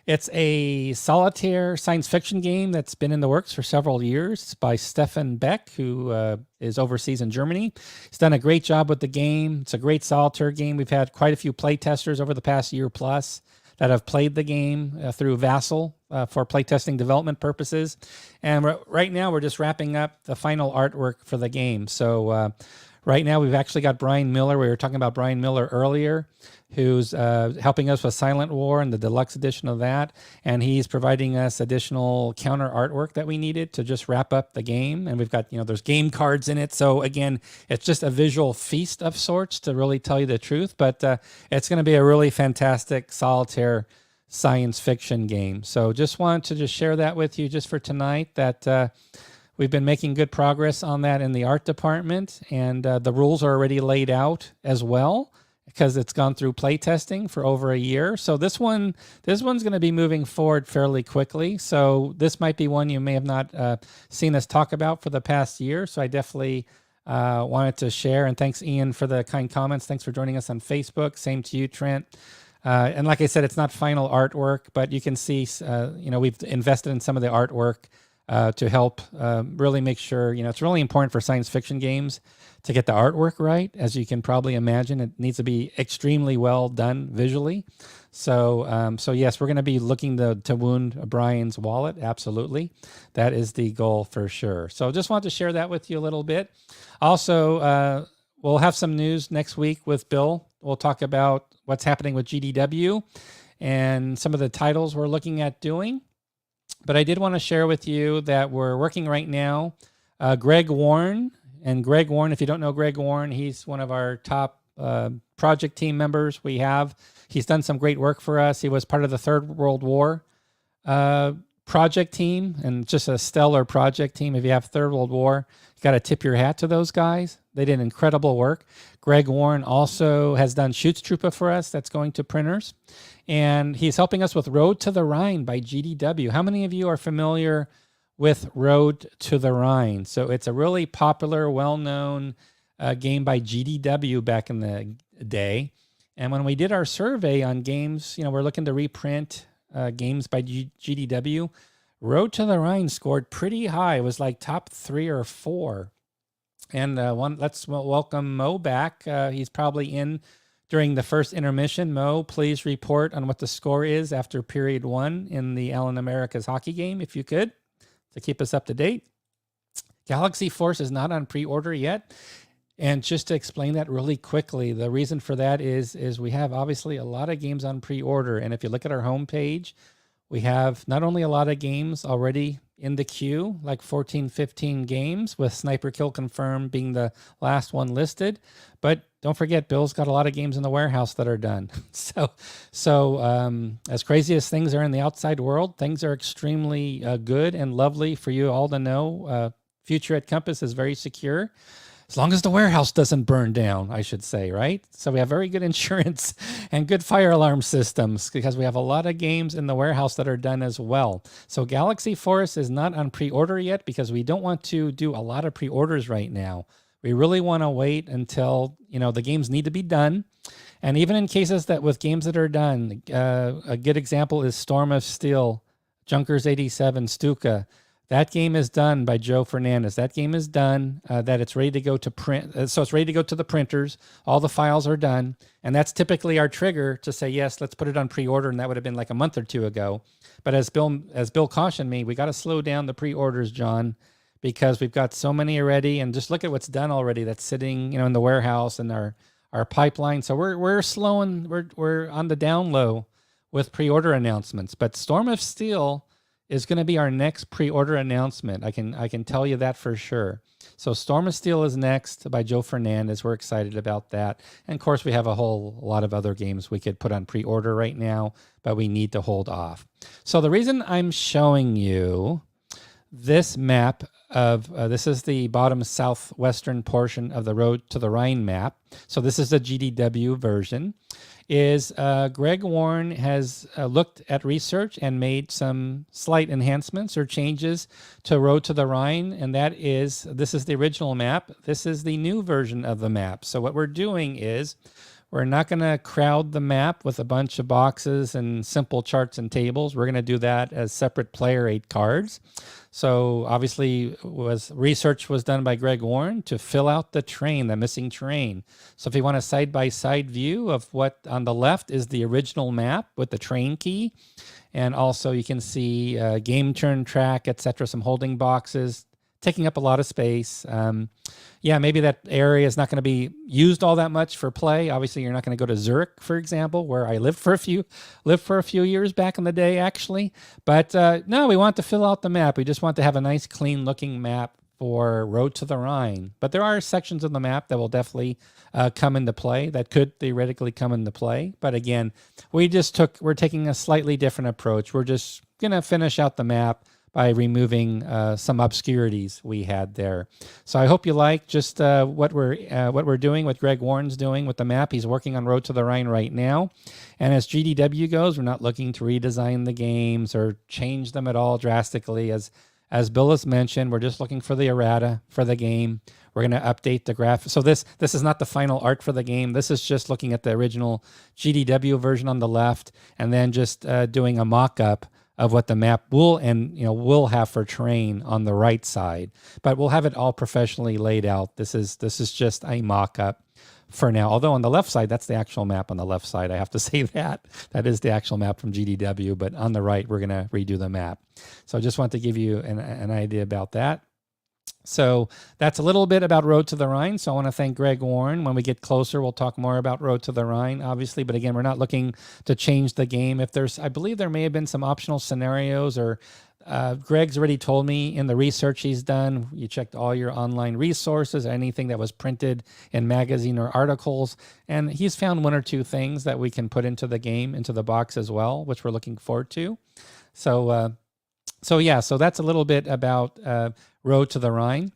S1: It's a solitaire science fiction game that's been in the works for several years. It's by Stefan Beck, who is overseas in Germany. He's done a great job with the game. It's a great solitaire game. We've had quite a few play testers over the past year plus that have played the game through Vassal for playtesting development purposes. And right now we're just wrapping up the final artwork for the game. So right now we've actually got Brian Miller. We were talking about Brian Miller earlier, who's helping us with Silent War and the deluxe edition of that. And he's providing us additional counter artwork that we needed to just wrap up the game. And we've got, there's game cards in it. So again, it's just a visual feast of sorts to really tell you the truth. But it's going to be a really fantastic solitaire science fiction game. So just wanted to share that with you just for tonight, that we've been making good progress on that in the art department. And the rules are already laid out as well, because it's gone through playtesting for over a year. So this one's going to be moving forward fairly quickly. So this might be one you may have not seen us talk about for the past year. So I definitely wanted to share. And thanks, Ian, for the kind comments. Thanks for joining us on Facebook. Same to you, Trent. And like I said, it's not final artwork, but you can see, we've invested in some of the artwork to help really make sure, it's really important for science fiction games to get the artwork right. As you can probably imagine, it needs to be extremely well done visually. So yes, we're going to be looking to wound Brian's wallet. Absolutely. That is the goal for sure. So just wanted to share that with you a little bit. Also, we'll have some news next week with Bill. We'll talk about what's happening with GDW and some of the titles we're looking at doing. But I did want to share with you that we're working right now. Greg Warren, and Greg Warren, if you don't know Greg Warren, he's one of our top project team members we have. He's done some great work for us. He was part of the Third World War project team, and just a stellar project team. If you have Third World War, you got to tip your hat to those guys. They did incredible work. Greg Warren also has done Schutztruppe for us. That's going to printers. And he's helping us with Road to the Rhine by GDW. How many of you are familiar with Road to the Rhine? So it's a really popular, well-known game by GDW back in the day. And when we did our survey on games, we're looking to reprint games by GDW. Road to the Rhine scored pretty high. It was like top 3 or 4. And let's welcome Mo back. He's probably in during the first intermission. Mo, please report on what the score is after period 1 in the Allen America's hockey game, if you could, to keep us up to date. Galaxy Force is not on pre-order yet. And just to explain that really quickly, the reason for that is we have obviously a lot of games on pre-order. And if you look at our homepage, we have not only a lot of games already in the queue, like 14, 15 games, with Sniper Kill Confirmed being the last one listed. But don't forget, Bill's got a lot of games in the warehouse that are done. So as crazy as things are in the outside world, things are extremely good and lovely for you all to know. Future at Compass is very secure. As long as the warehouse doesn't burn down, I should say, right? So we have very good insurance and good fire alarm systems because we have a lot of games in the warehouse that are done as well. So Galaxy Force is not on pre-order yet because we don't want to do a lot of pre-orders right now. We really want to wait until, the games need to be done. And even in cases that with games that are done, a good example is Storm of Steel, Junkers 87, Stuka. That game is done by Joe Fernandez. That game is done, that it's ready to go to print. So it's ready to go to the printers. All the files are done. And that's typically our trigger to say, yes, let's put it on pre-order. And that would have been like a month or 2 ago. But as Bill cautioned me, we got to slow down the pre-orders, John, because we've got so many already. And just look at what's done already that's sitting, in the warehouse and our pipeline. So we're slowing, we're on the down low with pre-order announcements. But Storm of Steel is going to be our next pre-order announcement. I can tell you that for sure. So Storm of Steel is next by Joe Fernandez. We're excited about that. And of course, we have a whole lot of other games we could put on pre-order right now, but we need to hold off. So the reason I'm showing you this map of, this is the bottom southwestern portion of the Road to the Rhine map. So this is the GDW version. Is Greg Warren has looked at research and made some slight enhancements or changes to Road to the Rhine, and this is the original map. This is the new version of the map. So what we're doing is we're not going to crowd the map with a bunch of boxes and simple charts and tables. We're going to do that as separate player 8 cards. So obviously research was done by Greg Warren to fill out the missing terrain. So if you want a side-by-side view of what on the left is the original map with the train key, and also you can see game turn track, etc., some holding boxes, taking up a lot of space. Maybe that area is not going to be used all that much for play. Obviously, you're not going to go to Zurich, for example, where I lived for a few years back in the day, actually. But no, we want to fill out the map. We just want to have a nice, clean-looking map for Road to the Rhine. But there are sections of the map that will definitely come into play, that could theoretically come into play. But again, we're taking a slightly different approach. We're just going to finish out the map by removing some obscurities we had there. So I hope you like just what we're doing, what Greg Warren's doing with the map. He's working on Road to the Rhine right now. And as GDW goes, we're not looking to redesign the games or change them at all drastically. As Bill has mentioned, we're just looking for the errata for the game. We're going to update the graphics. So this is not the final art for the game. This is just looking at the original GDW version on the left, and then just doing a mock-up of what the map will have for terrain on the right side. But we'll have it all professionally laid out. This is just a mock-up for now. Although on the left side, that's the actual map on the left side. I have to say that is the actual map from GDW. But on the right, we're going to redo the map. So I just want to give you an idea about that. So that's a little bit about Road to the Rhine. So I want to thank Greg Warren. When we get closer, we'll talk more about Road to the Rhine, obviously. But again, we're not looking to change the game. I believe there may have been some optional scenarios, or Greg's already told me in the research he's done, you checked all your online resources, anything that was printed in magazine or articles, and he's found one or two things that we can put into the game, into the box as well, which we're looking forward to. So that's a little bit about Road to the Rhine.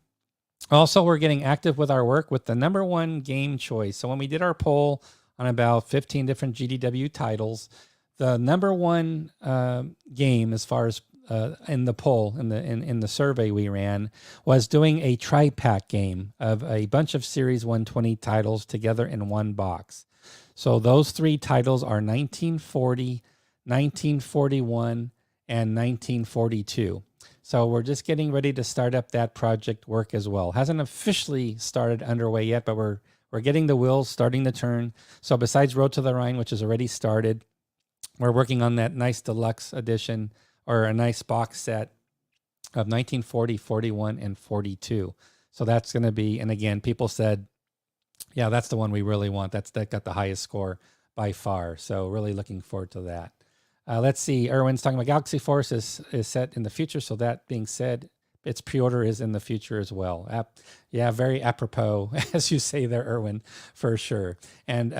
S1: Also, we're getting active with our work with the number one game choice. So when we did our poll on about 15 different GDW titles, the number one game, as far as in the poll, in the survey we ran, was doing a tri-pack game of a bunch of Series 120 titles together in one box. So those three titles are 1940, 1941, and 1942. So we're just getting ready to start up that project work as well. Hasn't officially started underway yet, but we're getting the wheels starting to turn. So besides Road to the Rhine, which has already started, we're working on that nice deluxe edition, or a nice box set of 1940, 41, and 42. So that's going to be, and again, people said, yeah, that's the one we really want. That got the highest score by far. So really looking forward to that. Let's see. Erwin's talking about Galaxy Force is set in the future. So that being said, its pre-order is in the future as well. Yeah, very apropos, as you say there, Erwin, for sure. And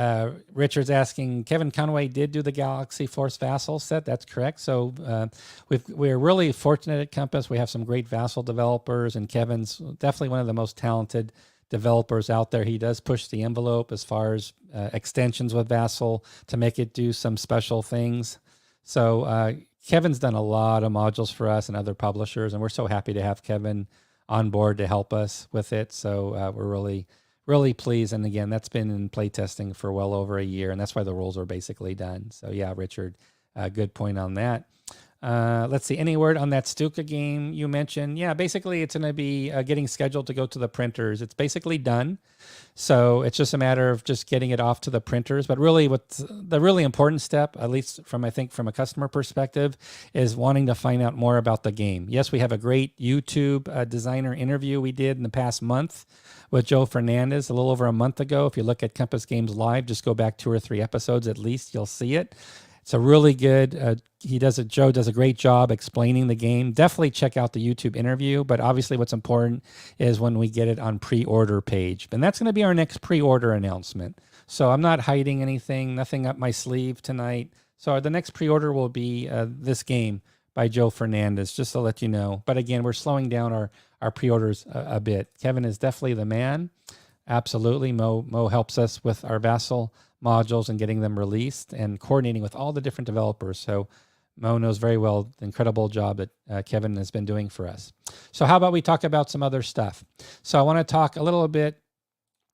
S1: Richard's asking, Kevin Conway did do the Galaxy Force Vassal set. That's correct. So we're really fortunate at Compass. We have some great Vassal developers, and Kevin's definitely one of the most talented developers out there. He does push the envelope as far as extensions with Vassal to make it do some special things. So Kevin's done a lot of modules for us and other publishers, and we're so happy to have Kevin on board to help us with it. So we're really, really pleased. And again, that's been in playtesting for well over a year, and that's why the rules are basically done. So yeah, Richard, good point on that. Let's see, any word on that Stuka game you mentioned? Yeah, basically it's going to be getting scheduled to go to the printers. It's basically done. So it's just a matter of just getting it off to the printers. But really what's the really important step, at least from a customer perspective, is wanting to find out more about the game. Yes, we have a great YouTube designer interview we did in the past month with Joe Fernandez a little over a month ago. If you look at Compass Games Live, just go back 2 or 3 episodes at least, you'll see it. It's a really good, Joe does a great job explaining the game. Definitely check out the YouTube interview, but obviously what's important is when we get it on pre-order page. And that's going to be our next pre-order announcement. So I'm not hiding anything, nothing up my sleeve tonight. So the next pre-order will be this game by Joe Fernandez, just to let you know. But again, we're slowing down our pre-orders a bit. Kevin is definitely the man. Absolutely. Mo helps us with our Vassal modules and getting them released and coordinating with all the different developers. So Mo knows very well the incredible job that Kevin has been doing for us. So how about we talk about some other stuff? So I want to talk a little bit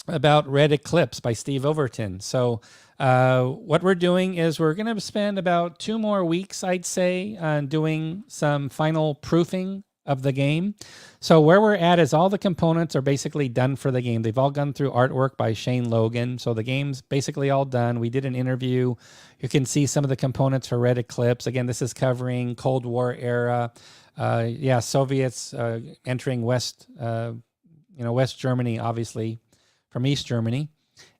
S1: about Red Eclipse by Steve Overton. So what we're doing is we're going to spend about 2 more weeks, I'd say, on doing some final proofing of the game. So where we're at is all the components are basically done for the game. They've all gone through artwork by Shane Logan. So the game's basically all done. We did an interview. You can see some of the components for Red Eclipse. Again, this is covering Cold War era. Soviets entering West Germany, obviously from East Germany.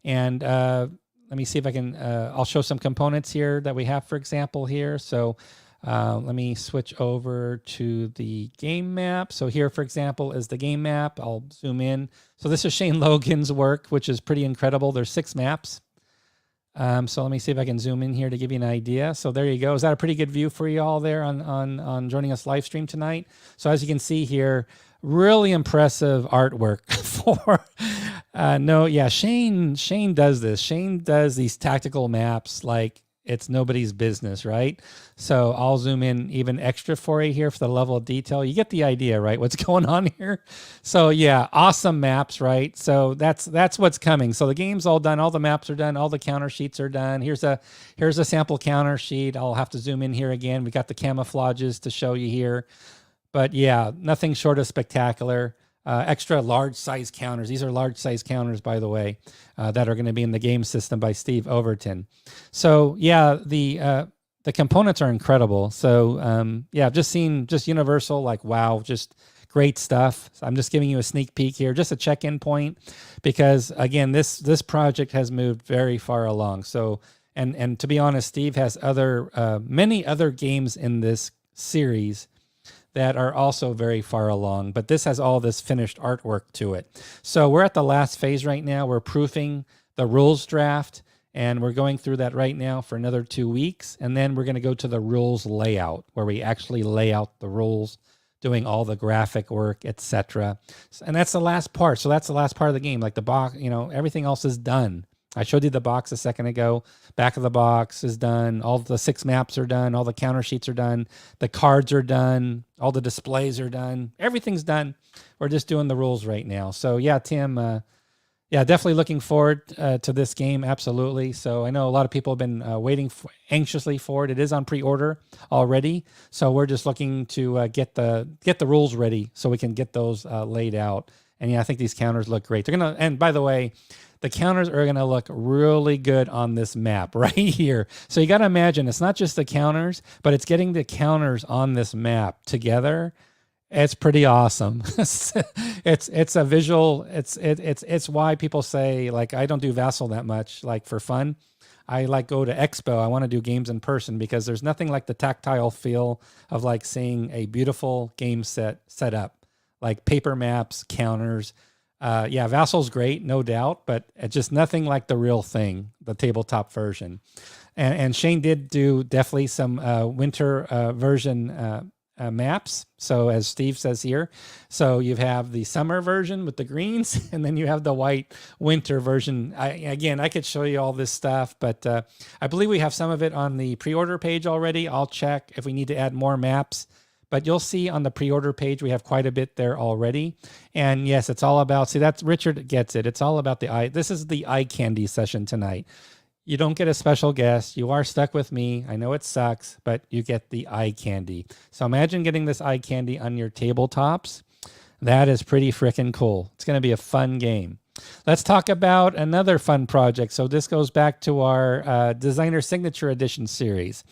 S1: And let me see if I can, I'll show some components here that we have, for example, here. So let me switch over to the game map. So here, for example, is the game map. I'll zoom in. So this is Shane Logan's work, which is pretty incredible. There's 6 maps. So let me see if I can zoom in here to give you an idea. So there you go. Is that a pretty good view for you all there on joining us live stream tonight? So as you can see here, really impressive artwork for Shane does this. Shane does these tactical maps like it's nobody's business, right? So I'll zoom in even extra for you here for the level of detail. You get the idea, right? What's going on here? So yeah, awesome maps, right? So that's what's coming. So the game's all done. All the maps are done. All the counter sheets are done. Here's a sample counter sheet. I'll have to zoom in here again. We got the camouflages to show you here. But yeah, nothing short of spectacular. Extra large size counters. These are large size counters, by the way, that are going to be in the game system by Steve Overton. So yeah, the components are incredible. So just seeing just Universal, like, wow, just great stuff. So I'm just giving you a sneak peek here, just a check-in point, because again, this project has moved very far along. So and to be honest, Steve has many other games in this series that are also very far along, but this has all this finished artwork to it. So we're at the last phase right now. We're proofing the rules draft, and we're going through that right now for another 2 weeks. And then we're going to go to the rules layout, where we actually lay out the rules, doing all the graphic work, etc. And that's the last part. So that's the last part of the game. Like the box, everything else is done. I showed you the box a second ago. Back of the box is done. All the 6 maps are done. All the counter sheets are done. The cards are done. All the displays are done. Everything's done. We're just doing the rules right now. So yeah, Tim, definitely looking forward to this game. Absolutely. So I know a lot of people have been waiting anxiously for it. It is on pre-order already. So we're just looking to get the rules ready so we can get those laid out. And yeah, I think these counters look great. And by the way, the counters are going to look really good on this map right here. So you got to imagine it's not just the counters, but it's getting the counters on this map together. It's pretty awesome. It's a visual. It's why people say, like, I don't do Vassal that much, like for fun. I like go to expo. I want to do games in person because there's nothing like the tactile feel of like seeing a beautiful game set up, like paper maps, counters. Vassal's great, no doubt, but it's just nothing like the real thing, the tabletop version. And Shane did do definitely some winter version maps. So as Steve says here, so you have the summer version with the greens, and then you have the white winter version. I could show you all this stuff, but I believe we have some of it on the pre-order page already. I'll check if we need to add more maps. But you'll see on the pre-order page, we have quite a bit there already. And yes, it's all about, that's Richard gets it. It's all about this is the eye candy session tonight. You don't get a special guest. You are stuck with me. I know it sucks, but you get the eye candy. So imagine getting this eye candy on your tabletops. That is pretty freaking cool. It's going to be a fun game. Let's talk about another fun project. So this goes back to our Designer Signature Edition series.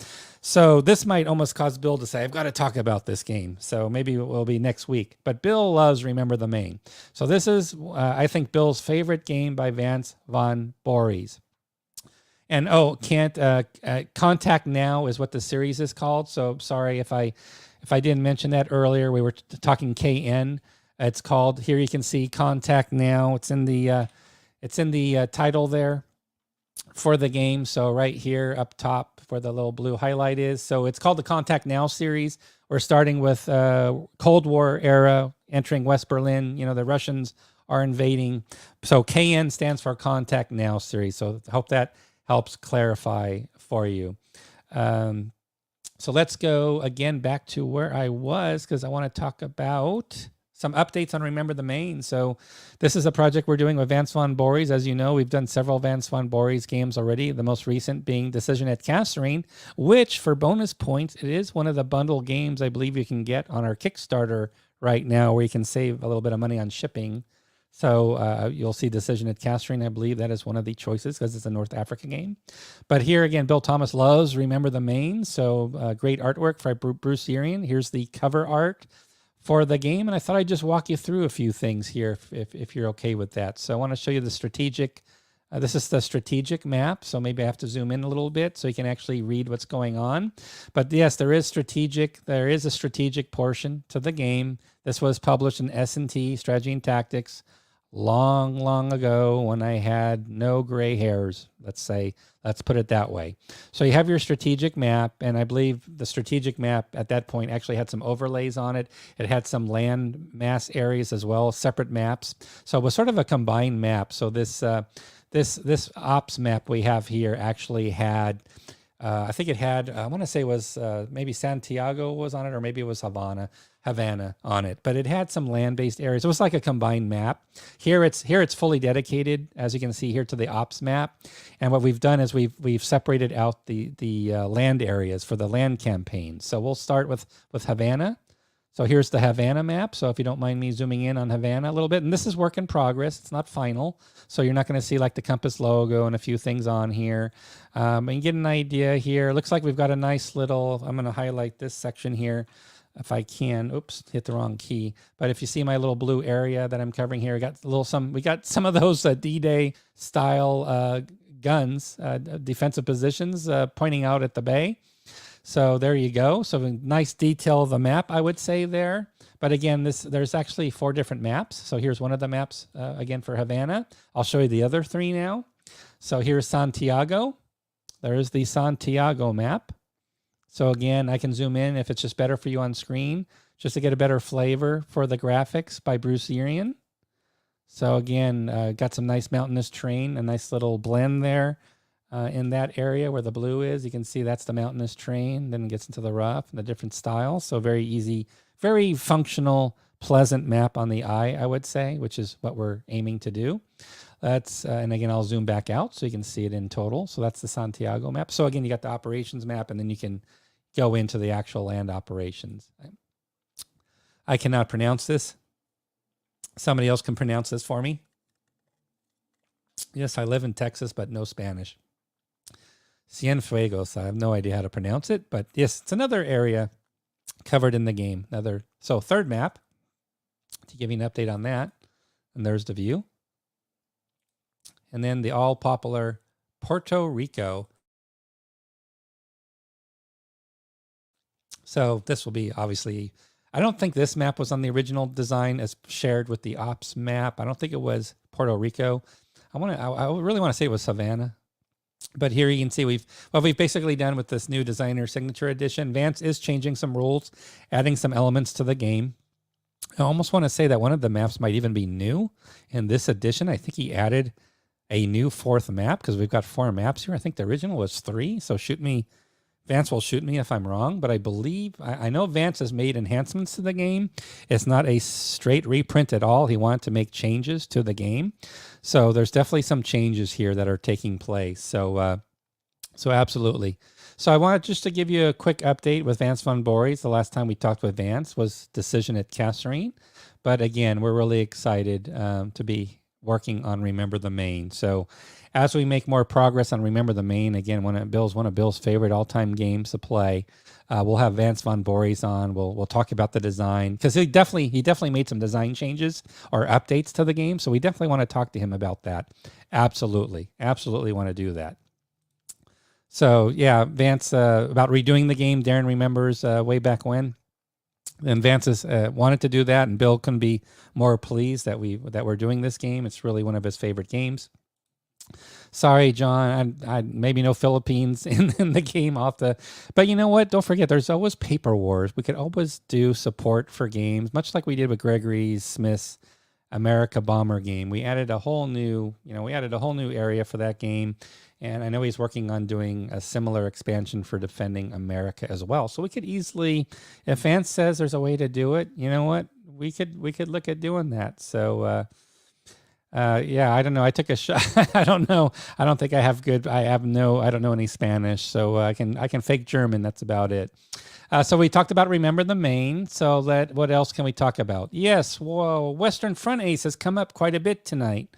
S1: So this might almost cause Bill to say, I've got to talk about this game. So maybe it will be next week. But Bill loves Remember the Main. So this is, I think, Bill's favorite game by Vance von Voorhis. And Contact Now is what the series is called. So sorry if I didn't mention that earlier. We were talking KN. It's called, here you can see Contact Now. It's in the title there for the game. So right here up top where the little blue highlight is. So it's called the Contact Now series. We're starting with Cold War era, entering West Berlin. The Russians are invading. So KN stands for Contact Now series. So I hope that helps clarify for you. So let's go again back to where I was, because I want to talk about some updates on Remember the Main. So this is a project we're doing with Vance von Voorhis. As you know, we've done several Vance von Voorhis games already, the most recent being Decision at Kasserine, which for bonus points, it is one of the bundle games I believe you can get on our Kickstarter right now, where you can save a little bit of money on shipping. So you'll see Decision at Kasserine. I believe that is one of the choices because it's a North Africa game. But here again, Bill Thomas loves Remember the Main. So great artwork by Bruce Urian. Here's the cover art for the game. And I thought I'd just walk you through a few things here if you're okay with that. So I want to show you the strategic. This is the strategic map. So maybe I have to zoom in a little bit so you can actually read what's going on. But yes, there is a strategic portion to the game. This was published in S&T, Strategy and Tactics, long ago when I had no gray hairs, let's put it that way. So you have your strategic map, and I believe the strategic map at that point actually had some overlays on it. It had some land mass areas as well, separate maps. So it was sort of a combined map. So this ops map we have here actually had, I think it had, I want to say it was maybe Santiago was on it, or maybe it was Havana on it, but it had some land-based areas. It was like a combined map. Here it's fully dedicated, as you can see here, to the ops map. And what we've done is we've separated out the land areas for the land campaign. So we'll start with Havana. So here's the Havana map. So if you don't mind me zooming in on Havana a little bit, and this is work in progress. It's not final. So you're not going to see like the compass logo and a few things on here. And you get an idea here. Looks like we've got a nice little, I'm going to highlight this section here if I can. Oops, hit the wrong key. But if you see my little blue area that I'm covering here, we got some of those D-Day style guns, defensive positions pointing out at the bay. So there you go. So a nice detail of the map, I would say there. But again, there's actually 4 different maps. So here's one of the maps, again, for Havana. I'll show you the other 3 now. So here's Santiago. There's the Santiago map. So again, I can zoom in if it's just better for you on screen, just to get a better flavor for the graphics by Bruce Urian. So again, got some nice mountainous terrain, a nice little blend there in that area where the blue is. You can see that's the mountainous terrain. Then it gets into the rough and the different styles. So very easy, very functional, pleasant map on the eye, I would say, which is what we're aiming to do. That's and again, I'll zoom back out so you can see it in total. So that's the Santiago map. So again, you got the operations map, and then you can go into the actual land operations. I cannot pronounce this. Somebody else can pronounce this for me. Yes, I live in Texas, but no Spanish. Cienfuegos. I have no idea how to pronounce it, but yes, it's another area covered in the game. So third map, to give you an update on that. And there's the view. And then the all popular Puerto Rico. So this will be obviously, I don't think this map was on the original design as shared with the ops map. I don't think it was Puerto Rico. I really want to say it was Savannah. But here you can see what we've basically done with this new designer signature edition. Vance is changing some rules, adding some elements to the game. I almost want to say that one of the maps might even be new in this edition. I think he added a new 4th map because we've got 4 maps here. I think the original was 3. So Vance will shoot me if I'm wrong, but I know Vance has made enhancements to the game. It's not a straight reprint at all. He wanted to make changes to the game. So there's definitely some changes here that are taking place. So absolutely. So I wanted just to give you a quick update with Vance Von Boris. The last time we talked with Vance was Decision at Kasserine. But again, we're really excited to be working on Remember the Main. So as we make more progress on Remember the Main, again, one of Bill's favorite all-time games to play, we'll have Vance Von Boris on. We'll talk about the design because he definitely made some design changes or updates to the game. So we definitely want to talk to him about that. Absolutely want to do that. So yeah, Vance about redoing the game. Darren remembers way back when. And Vance has wanted to do that, and Bill couldn't be more pleased that we're doing this game. It's really one of his favorite games. Sorry, John, I maybe no Philippines in the game but you know what? Don't forget, there's always paper wars. We could always do support for games, much like we did with Gregory Smith's America Bomber game. We added a whole new area for that game. And I know he's working on doing a similar expansion for Defending America as well. So we could easily, if Vance says there's a way to do it, you know what? We could look at doing that. So, yeah, I don't know. I took a shot. I don't know. I don't think I have I don't know any Spanish. So I can fake German. That's about it. So we talked about Remember the Main. So what else can we talk about? Yes. Whoa. Western Front Ace has come up quite a bit tonight.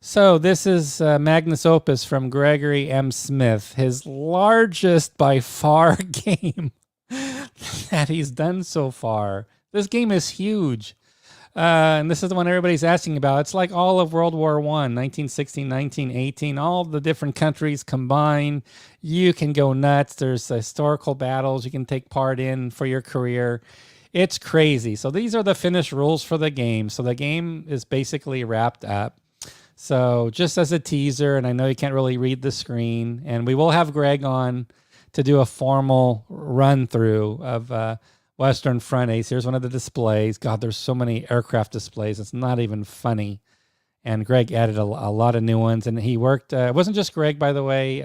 S1: So this is Magnus Opus from Gregory M. Smith, his largest by far game that he's done so far. This game is huge. And this is the one everybody's asking about. It's like all of World War I, 1916, 1918, all the different countries combined. You can go nuts. There's historical battles you can take part in for your career. It's crazy. So these are the finished rules for the game. So the game is basically wrapped up. So just as a teaser, and I know you can't really read the screen, and we will have Greg on to do a formal run through of Western Front Ace. Here's one of the displays. God, there's so many aircraft displays. It's not even funny. And Greg added a lot of new ones, and he worked. It wasn't just Greg, by the way.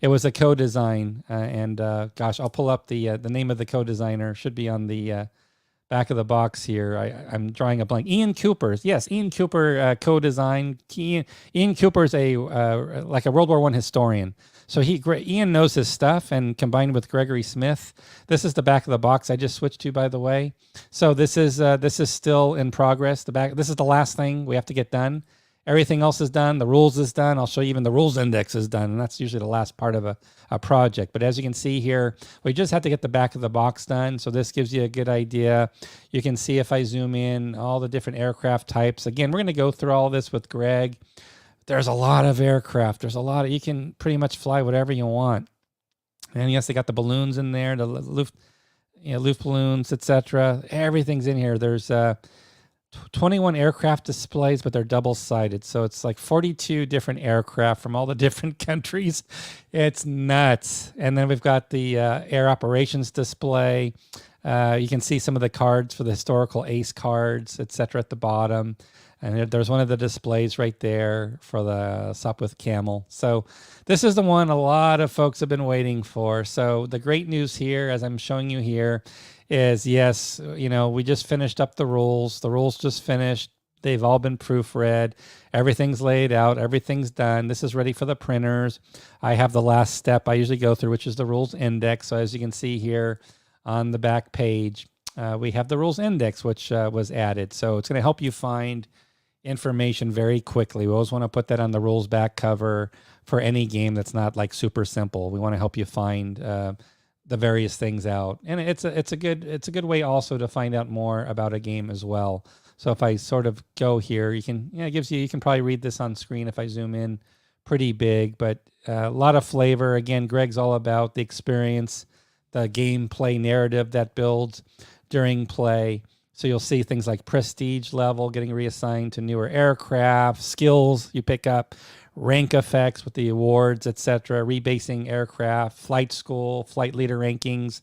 S1: It was a co-design, and gosh, I'll pull up the name of the co-designer. Should be on the back of the box here. I'm drawing a blank. Ian Cooper. Yes, Ian Cooper co-designed. Ian Cooper's like a World War I historian. So Ian knows his stuff, and combined with Gregory Smith, this is the back of the box I just switched to, by the way. So this is still in progress. This is the last thing we have to get done. Everything else is done. The rules is done. I'll show you even the rules index is done, and that's usually the last part of a project. But as you can see here, we just have to get the back of the box done. So this gives you a good idea. You can see if I zoom in, all the different aircraft types. Again, we're going to go through all this with Greg. There's a lot of aircraft. You can pretty much fly whatever you want. And yes, they got the balloons in there, the Luft balloons, etc. Everything's in here. There's 21 aircraft displays, but they're double-sided. So it's like 42 different aircraft from all the different countries. It's nuts. And then we've got the air operations display. You can see some of the cards for the historical ace cards, etc. at the bottom. And there's one of the displays right there for the Sopwith Camel. So this is the one a lot of folks have been waiting for. So the great news here, as I'm showing you here, is yes, we just finished up the rules. The rules just finished. They've all been proofread. Everything's laid out. Everything's done. This is ready for the printers. I have the last step I usually go through, which is the rules index. So as you can see here on the back page, we have the rules index, which was added. So it's going to help you find information very quickly. We always want to put that on the rules back cover for any game that's not like super simple. We want to help you find the various things out, and it's a good way also to find out more about a game as well. So if I sort of go here, you can you can probably read this on screen if I zoom in pretty big, but a lot of flavor. Again, Greg's all about the experience, the gameplay narrative that builds during play. So you'll see things like prestige level getting reassigned to newer aircraft, skills you pick up, rank effects with the awards, etc., rebasing aircraft, flight school, flight leader rankings.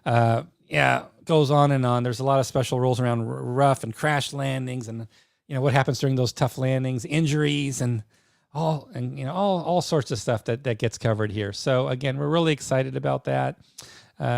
S1: Goes on and on. There's a lot of special rules around rough and crash landings, and what happens during those tough landings, injuries, and all sorts of stuff that gets covered here. So again, we're really excited about that.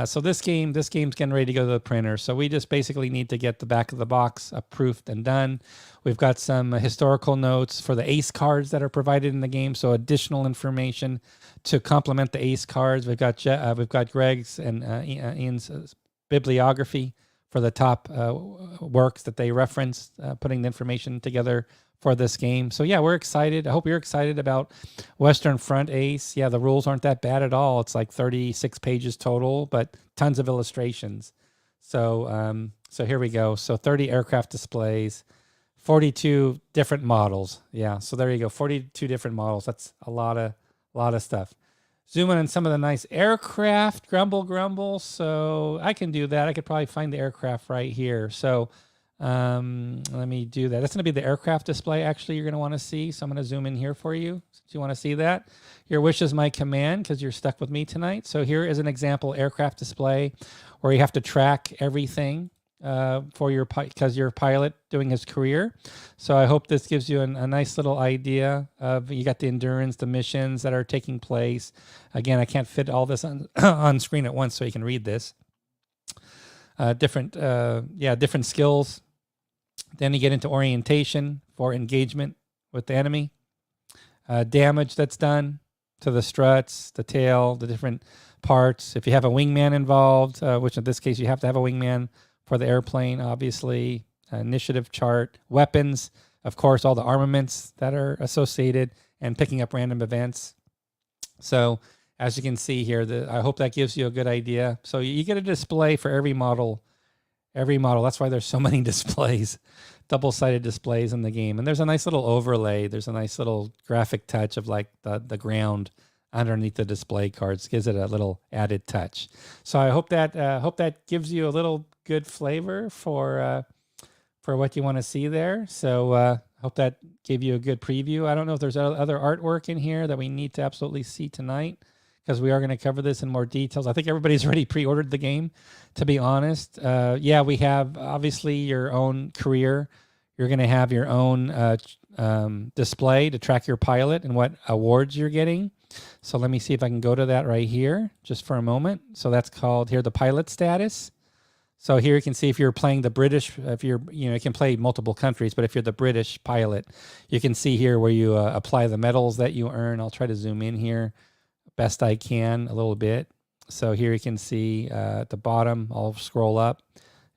S1: So this game's getting ready to go to the printer. So we just basically need to get the back of the box approved and done. We've got some historical notes for the ace cards that are provided in the game. So additional information to complement the ace cards. We've got Greg's and Ian's bibliography for the top works that they reference, putting the information together for this game. So yeah, we're excited. I hope you're excited about Western Front Ace. Yeah, the rules aren't that bad at all. It's like 36 pages total, but tons of illustrations. So here we go. So 30 aircraft displays, 42 different models. Yeah, so there you go. 42 different models. That's a lot of stuff. Zoom in on some of the nice aircraft. Grumble. So I can do that. I could probably find the aircraft right here. So let me do that. That's going to be the aircraft display actually you're going to want to see. So I'm going to zoom in here for you. Do you want to see that? Your wish is my command because you're stuck with me tonight. So here is an example aircraft display where you have to track everything for because your pilot doing his career. So I hope this gives you a nice little idea of, you got the endurance, the missions that are taking place. Again, I can't fit all this on screen at once so you can read this. Different skills. Then you get into orientation for engagement with the enemy. Damage that's done to the struts, the tail, the different parts. If you have a wingman involved, which in this case you have to have a wingman for the airplane, obviously. Initiative chart, weapons, of course, all the armaments that are associated, and picking up random events. So as you can see here, I hope that gives you a good idea. So you get a display for every model. That's why there's so many displays, double-sided displays in the game. And there's a nice little overlay. There's a nice little graphic touch of like the ground underneath the display cards. Gives it a little added touch. So I hope that gives you a little good flavor for what you want to see there. So hope that gave you a good preview. I don't know if there's other artwork in here that we need to absolutely see tonight, because we are going to cover this in more details. I think everybody's already pre-ordered the game, to be honest. We have obviously your own career. You're going to have your own display to track your pilot and what awards you're getting. So let me see if I can go to that right here just for a moment. So that's called here the pilot status. So here you can see if you're playing the British, if you're, you can play multiple countries, but if you're the British pilot, you can see here where you apply the medals that you earn. I'll try to zoom in here best I can a little bit. So here you can see at the bottom, I'll scroll up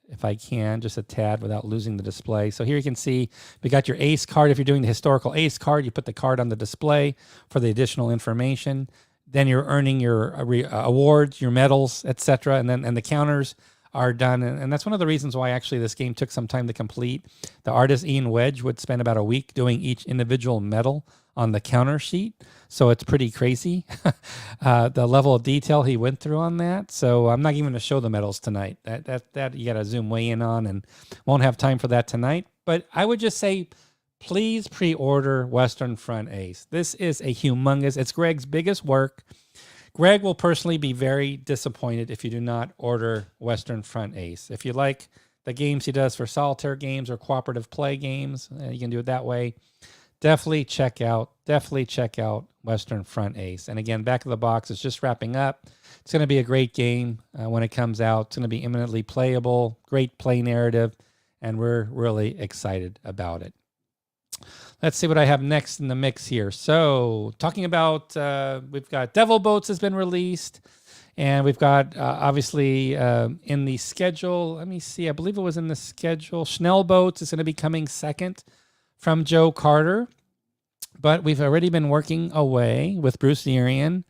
S1: if I can, just a tad without losing the display. So here you can see we got your ace card. If you're doing the historical ace card, you put the card on the display for the additional information. Then you're earning your awards, your medals, etc. And the counters are done. And that's one of the reasons why actually this game took some time to complete. The artist Ian Wedge would spend about a week doing each individual medal on the counter sheet. So it's pretty crazy, the level of detail he went through on that. So I'm not even going to show the medals tonight. That you got to zoom way in on, and won't have time for that tonight. But I would just say, please pre-order Western Front Ace. This is a humongous, it's Greg's biggest work. Greg will personally be very disappointed if you do not order Western Front Ace. If you like the games he does for solitaire games or cooperative play games, you can do it that way. Definitely check out Western Front Ace. And again, back of the box is just wrapping up. It's going to be a great game when it comes out. It's going to be imminently playable, great play narrative, and we're really excited about it. Let's see what I have next in the mix here. So talking about, we've got Devil Boats has been released, and we've got obviously in the schedule, let me see, I believe it was in the schedule, Schnell Boats is going to be coming second from Joe Carter, but we've already been working away with Bruce Urian,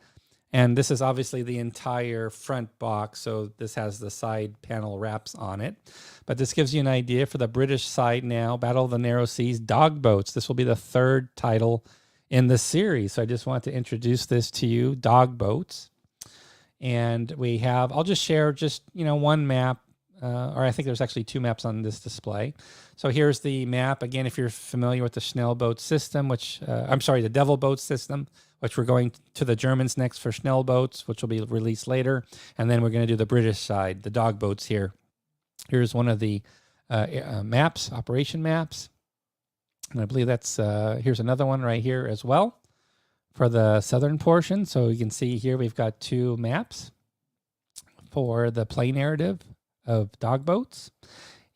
S1: and this is obviously the entire front box, so this has the side panel wraps on it. But this gives you an idea for the British side now, Battle of the Narrow Seas, Dog Boats. This will be the third title in the series, so I just want to introduce this to you, Dog Boats. And we have, I'll just share just, one map, or I think there's actually two maps on this display. So here's the map. Again, if you're familiar with the Schnell Boat system, the Devil Boat system, which we're going to the Germans next for Schnell Boats, which will be released later. And then we're going to do the British side, the Dog Boats here. Here's one of the maps, operation maps. And I believe that's, here's another one right here as well for the southern portion. So you can see here we've got two maps for the play narrative of Dog Boats.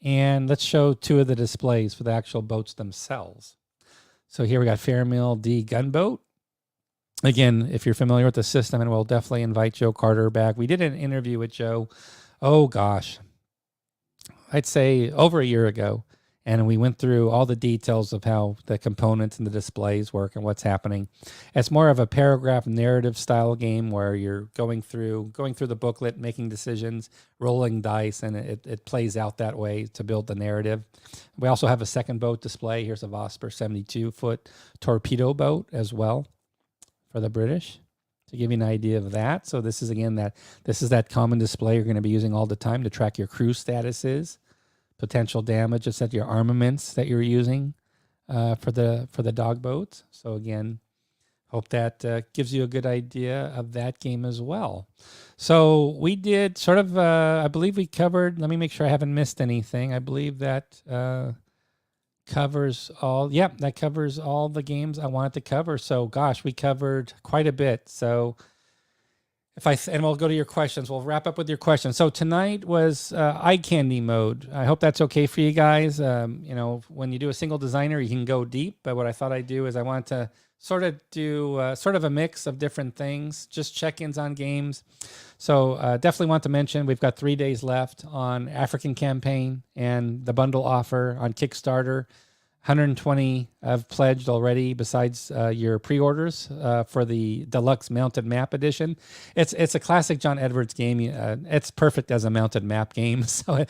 S1: And let's show two of the displays for the actual boats themselves. So here we got Fairmill D Gunboat. Again, if you're familiar with the system, and we'll definitely invite Joe Carter back. We did an interview with Joe, oh gosh, I'd say over a year ago. And we went through all the details of how the components and the displays work and what's happening. It's more of a paragraph narrative style game where you're going through the booklet, making decisions, rolling dice, and it plays out that way to build the narrative. We also have a second boat display. Here's a Vosper 72-foot torpedo boat as well for the British, to give you an idea of that. So this is, again, that common display you're going to be using all the time to track your crew statuses, potential damage, etc., your armaments that you're using for the dog boats. So again, hope that gives you a good idea of that game as well. So we did sort of, I believe we covered, let me make sure I haven't missed anything. I believe that covers all, that covers all the games I wanted to cover. So gosh, we covered quite a bit. So and we'll go to your questions. We'll wrap up with your questions. So tonight was eye candy mode. I hope that's okay for you guys. When you do a single designer, you can go deep. But what I thought I'd do is I want to sort of do sort of a mix of different things, just check-ins on games. So definitely want to mention we've got 3 days left on African campaign and the bundle offer on Kickstarter. 120 have pledged already besides your pre-orders for the deluxe mounted map edition. It's a classic John Edwards game. It's perfect as a mounted map game. So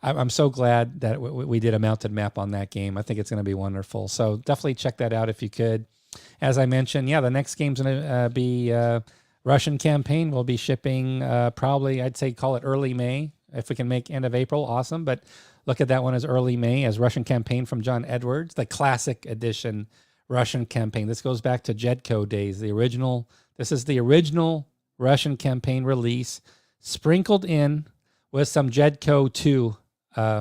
S1: I'm so glad that we did a mounted map on that game. I think it's going to be wonderful. So definitely check that out if you could. As I mentioned, the next game's going to be Russian campaign. We'll be shipping probably, I'd say call it early May. If we can make end of April, awesome. But look at that one as early May, as Russian campaign from John Edwards, the classic edition Russian campaign. This goes back to Jedco days. This is the original Russian campaign release, sprinkled in with some Jedco 2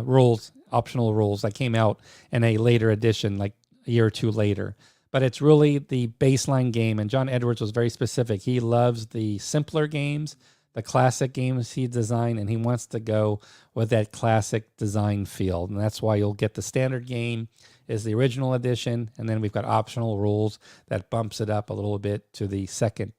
S1: rules, optional rules that came out in a later edition, like a year or two later. But it's really the baseline game, and John Edwards was very specific. He loves the simpler games, the classic games he designed, and he wants to go with that classic design field. And that's why you'll get the standard game is the original edition, and then we've got optional rules that bumps it up a little bit to the second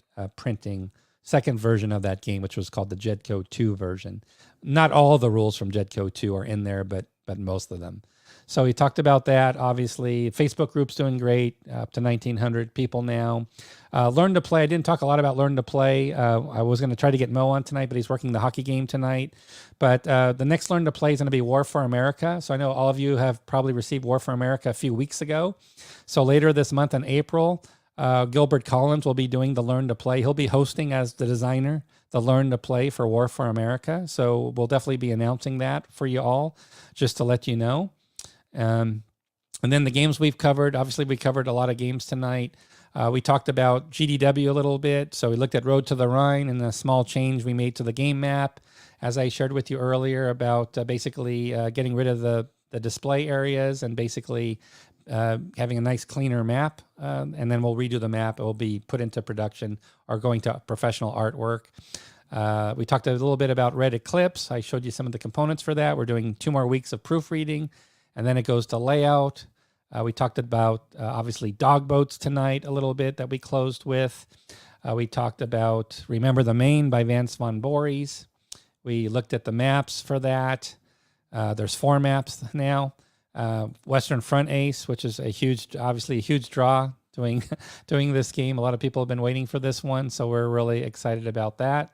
S1: version of that game, which was called the Jedco 2 version. Not all the rules from Jedco 2 are in there, but but most of them. So we talked about that. Obviously, Facebook group's doing great, up to 1,900 people now. Learn to Play. I didn't talk a lot about Learn to Play. I was going to try to get Mo on tonight, but he's working the hockey game tonight. But the next Learn to Play is going to be War for America. So I know all of you have probably received War for America a few weeks ago. So later this month in April, Gilbert Collins will be doing the Learn to Play. He'll be hosting as the designer the Learn to Play for War for America. So we'll definitely be announcing that for you all, just to let you know. And then the games we've covered, obviously we covered a lot of games tonight. We talked about GDW a little bit. So we looked at Road to the Rhine and the small change we made to the game map, as I shared with you earlier about basically getting rid of the display areas and basically having a nice cleaner map. And then we'll redo the map. It will be put into production or going to professional artwork. We talked a little bit about Red Eclipse. I showed you some of the components for that. We're doing 2 more weeks of proofreading, and then it goes to layout. We talked about, obviously, dog boats tonight a little bit that we closed with. We talked about Remember the Main by Vance von Voorhees. We looked at the maps for that. There's 4 maps now. Western Front Ace, which is obviously a huge draw doing this game. A lot of people have been waiting for this one, so we're really excited about that.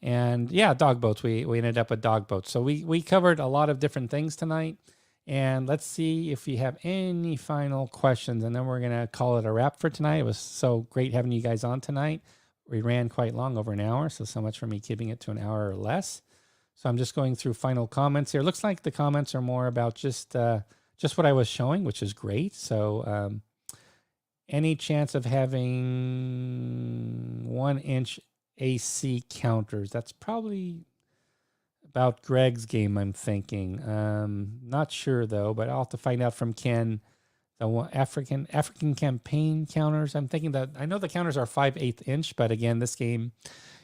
S1: And yeah, dog boats. We ended up with dog boats. So we covered a lot of different things tonight. And let's see if you have any final questions, and then we're going to call it a wrap for tonight. It was so great having you guys on tonight. We ran quite long, over an hour, so much for me keeping it to an hour or less. So I'm just going through final comments here. Looks like the comments are more about just what I was showing, which is great. So any chance of having 1-inch AC counters? That's probably about Greg's game, I'm thinking. Not sure though, but I'll have to find out from Ken. The African campaign counters. I'm thinking that I know the counters are 5/8 inch, but again, this game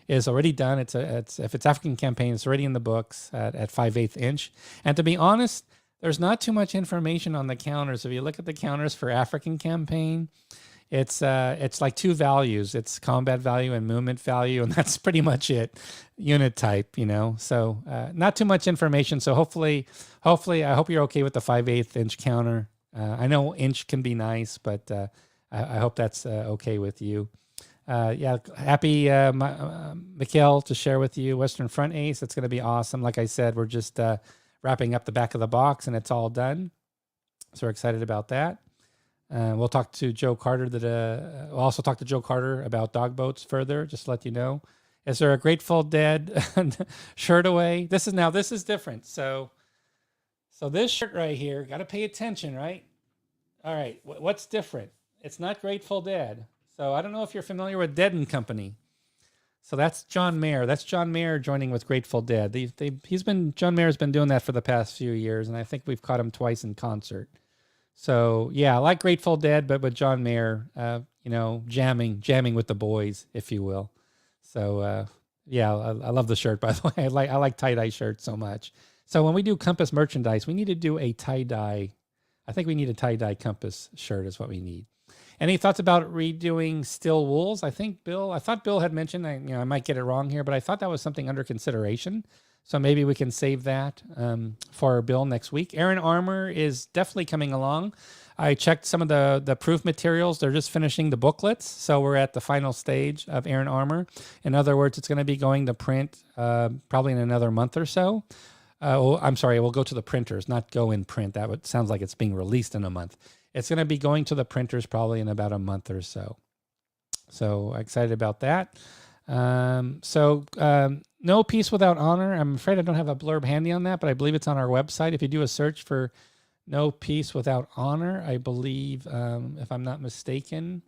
S1: is already done. It's if it's African campaign, it's already in the books at 5/8 inch. And to be honest, there's not too much information on the counters. If you look at the counters for African campaign, it's like 2 values. It's combat value and movement value, and that's pretty much it. Unit type, So not too much information. So hopefully, I hope you're okay with the 5/8 inch counter. I know inch can be nice, but I hope that's okay with you. Happy Mikhail to share with you Western Front Ace. It's going to be awesome. Like I said, we're just wrapping up the back of the box, and it's all done. So we're excited about that. We'll talk to Joe Carter. We'll also talk to Joe Carter about dog boats further, just to let you know. Is there a Grateful Dead shirt away? This is different. So this shirt right here, got to pay attention, right? All right, what's different? It's not Grateful Dead. So I don't know if you're familiar with Dead and Company. So that's John Mayer. That's John Mayer joining with Grateful Dead. John Mayer's been doing that for the past few years, and I think we've caught him twice in concert. So yeah, I like Grateful Dead, but with John Mayer, jamming with the boys, if you will. So I love the shirt, by the way. I like tie-dye shirts so much. So when we do Compass merchandise, we need to do a tie-dye. I think we need a tie-dye Compass shirt is what we need. Any thoughts about redoing Still Wools? I thought Bill had mentioned, I might get it wrong here, but I thought that was something under consideration. So maybe we can save that for Bill next week. Aaron Armour is definitely coming along. I checked some of the proof materials. They're just finishing the booklets. So we're at the final stage of Aaron Armour. In other words, it's going to be going to print probably in another month or so. I'm sorry, it will go to the printers, not go in print. Sounds like it's being released in a month. It's going to be going to the printers probably in about a month or so. So excited about that. No Peace Without Honor. I'm afraid I don't have a blurb handy on that, but I believe it's on our website. If you do a search for No Peace Without Honor, I believe, if I'm not mistaken,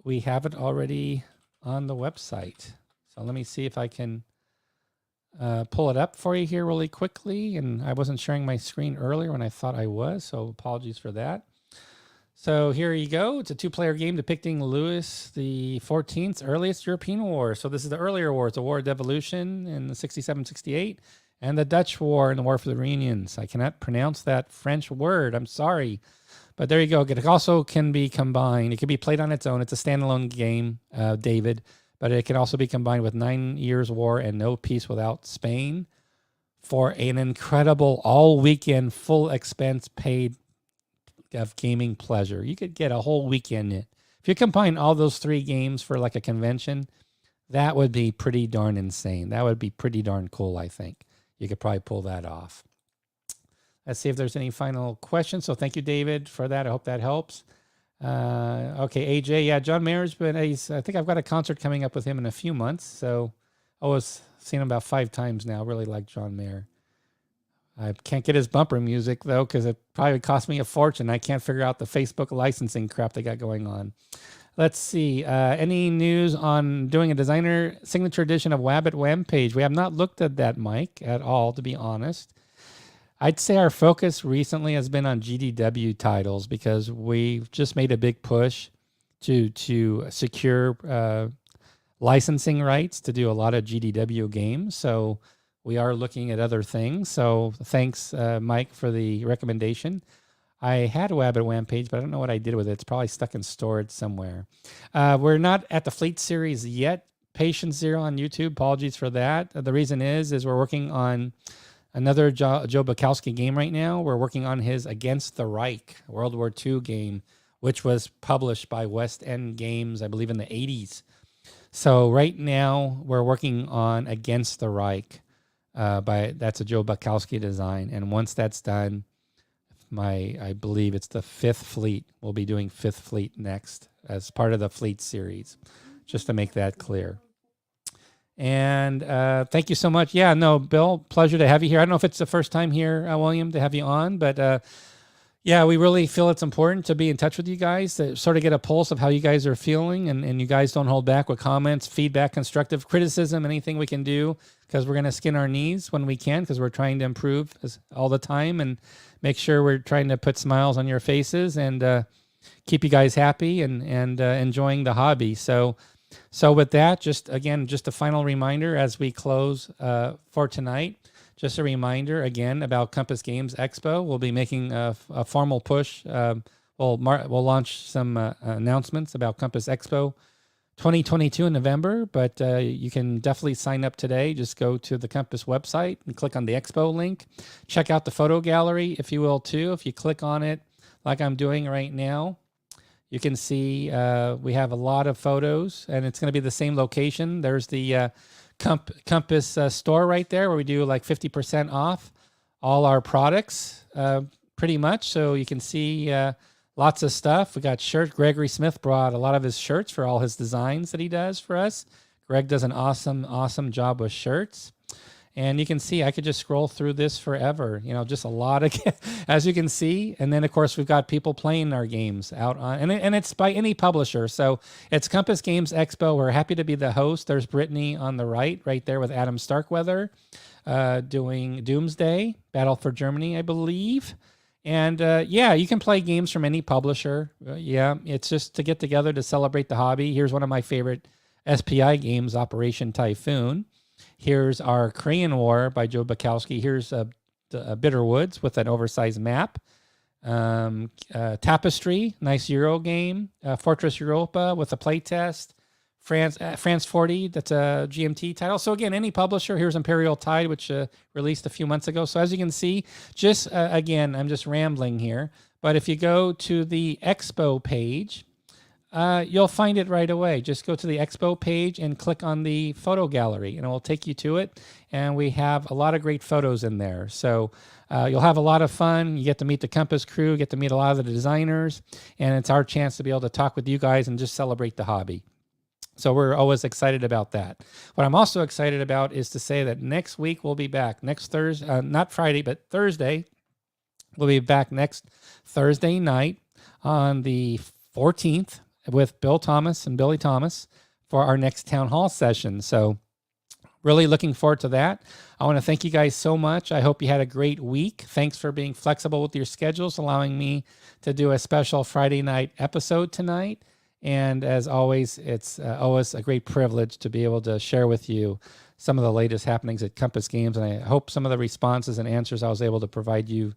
S1: we have it already on the website. So let me see if I can pull it up for you here really quickly. And I wasn't sharing my screen earlier when I thought I was, so apologies for that. So here you go. It's a 2-player game depicting Louis XIV's earliest European war. So this is the earlier war. It's a war of devolution in the 67-68 and the Dutch War and the War for the Reunions. I cannot pronounce that French word. I'm sorry. But there you go. It also can be combined. It can be played on its own. It's a standalone game, David. But it can also be combined with 9 Years' War and No Peace Without Spain for an incredible all weekend full expense paid of gaming pleasure. You could get a whole weekend in. If you combine all those 3 games for like a convention, that would be pretty darn insane. That would be pretty darn cool, I think. You could probably pull that off. Let's see if there's any final questions. So thank you, David, for that. I hope that helps. Okay, AJ. Yeah, John Mayer's been, I think I've got a concert coming up with him in a few months. So I was seen him about 5 times now. Really like John Mayer. I can't get his bumper music, though, because it probably cost me a fortune. I can't figure out the Facebook licensing crap they got going on. Let's see. Any news on doing a designer signature edition of Wabbit Web page? We have not looked at that, Mike, at all, to be honest. I'd say our focus recently has been on GDW titles because we've just made a big push to secure licensing rights to do a lot of GDW games. So we are looking at other things. So thanks, Mike, for the recommendation. I had a Wabbit Wham page, but I don't know what I did with it. It's probably stuck in storage somewhere. We're not at the Fleet series yet. Patient Zero on YouTube. Apologies for that. The reason is we're working on another Joe Bukowski game right now. We're working on his Against the Reich World War II game, which was published by West End Games, I believe, in the 80s. So right now we're working on Against the Reich. That's a Joe Bukowski design, and once that's done, I believe it's the 5th Fleet. We'll be doing 5th Fleet next as part of the Fleet series, just to make that clear. And thank you so much. Yeah, no, Bill, pleasure to have you here. I don't know if it's the first time here, William, to have you on, but yeah, we really feel it's important to be in touch with you guys, to sort of get a pulse of how you guys are feeling, and you guys don't hold back with comments, feedback, constructive criticism, anything we can do, because we're going to skin our knees when we can, because we're trying to improve all the time and make sure we're trying to put smiles on your faces and keep you guys happy and enjoying the hobby. So with that, just a final reminder as we close for tonight. Just a reminder again about Compass Games Expo. We'll be making a formal push. We'll launch some announcements about Compass Expo 2022 in November, but you can definitely sign up today. Just go to the Compass website and click on the Expo link. Check out the photo gallery, if you will, too. If you click on it like I'm doing right now, you can see we have a lot of photos, and it's going to be the same location. There's the Compass store right there where we do like 50% off all our products pretty much. So you can see lots of stuff. We got shirts. Gregory Smith brought a lot of his shirts for all his designs that he does for us. Greg does an awesome job with shirts. And you can see, I could just scroll through this forever, just a lot of, as you can see. And then, of course, we've got people playing our games out on, and it's by any publisher. So it's Compass Games Expo. We're happy to be the host. There's Brittany on the right there with Adam Starkweather doing Doomsday, Battle for Germany, I believe. And yeah, you can play games from any publisher. Yeah, it's just to get together to celebrate the hobby. Here's one of my favorite SPI games, Operation Typhoon. Here's our Korean War by Joe Bukowski. Here's Bitter Woods with an oversized map. Tapestry, nice Euro game. Fortress Europa with a playtest. France 40, that's a GMT title. So again, any publisher. Here's Imperial Tide, which released a few months ago. So as you can see, just again, I'm just rambling here. But if you go to the Expo page, you'll find it right away. Just go to the Expo page and click on the photo gallery, and it will take you to it. And we have a lot of great photos in there. So you'll have a lot of fun. You get to meet the Compass crew, get to meet a lot of the designers, and it's our chance to be able to talk with you guys and just celebrate the hobby. So we're always excited about that. What I'm also excited about is to say that next week we'll be back. Next Thursday, not Friday, but Thursday. We'll be back next Thursday night on the 14th. With Bill Thomas and Billy Thomas for our next town hall session. So really looking forward to that. I want to thank you guys so much. I hope you had a great week. Thanks for being flexible with your schedules, allowing me to do a special Friday night episode tonight. And as always, it's always a great privilege to be able to share with you some of the latest happenings at Compass Games. And I hope some of the responses and answers I was able to provide you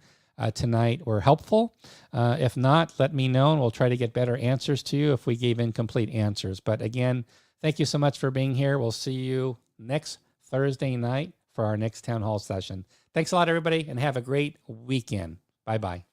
S1: tonight were helpful. If not, let me know, and we'll try to get better answers to you if we gave incomplete answers. But again, thank you so much for being here. We'll see you next Thursday night, for our next town hall session. Thanks a lot, everybody, and have a great weekend. Bye-bye.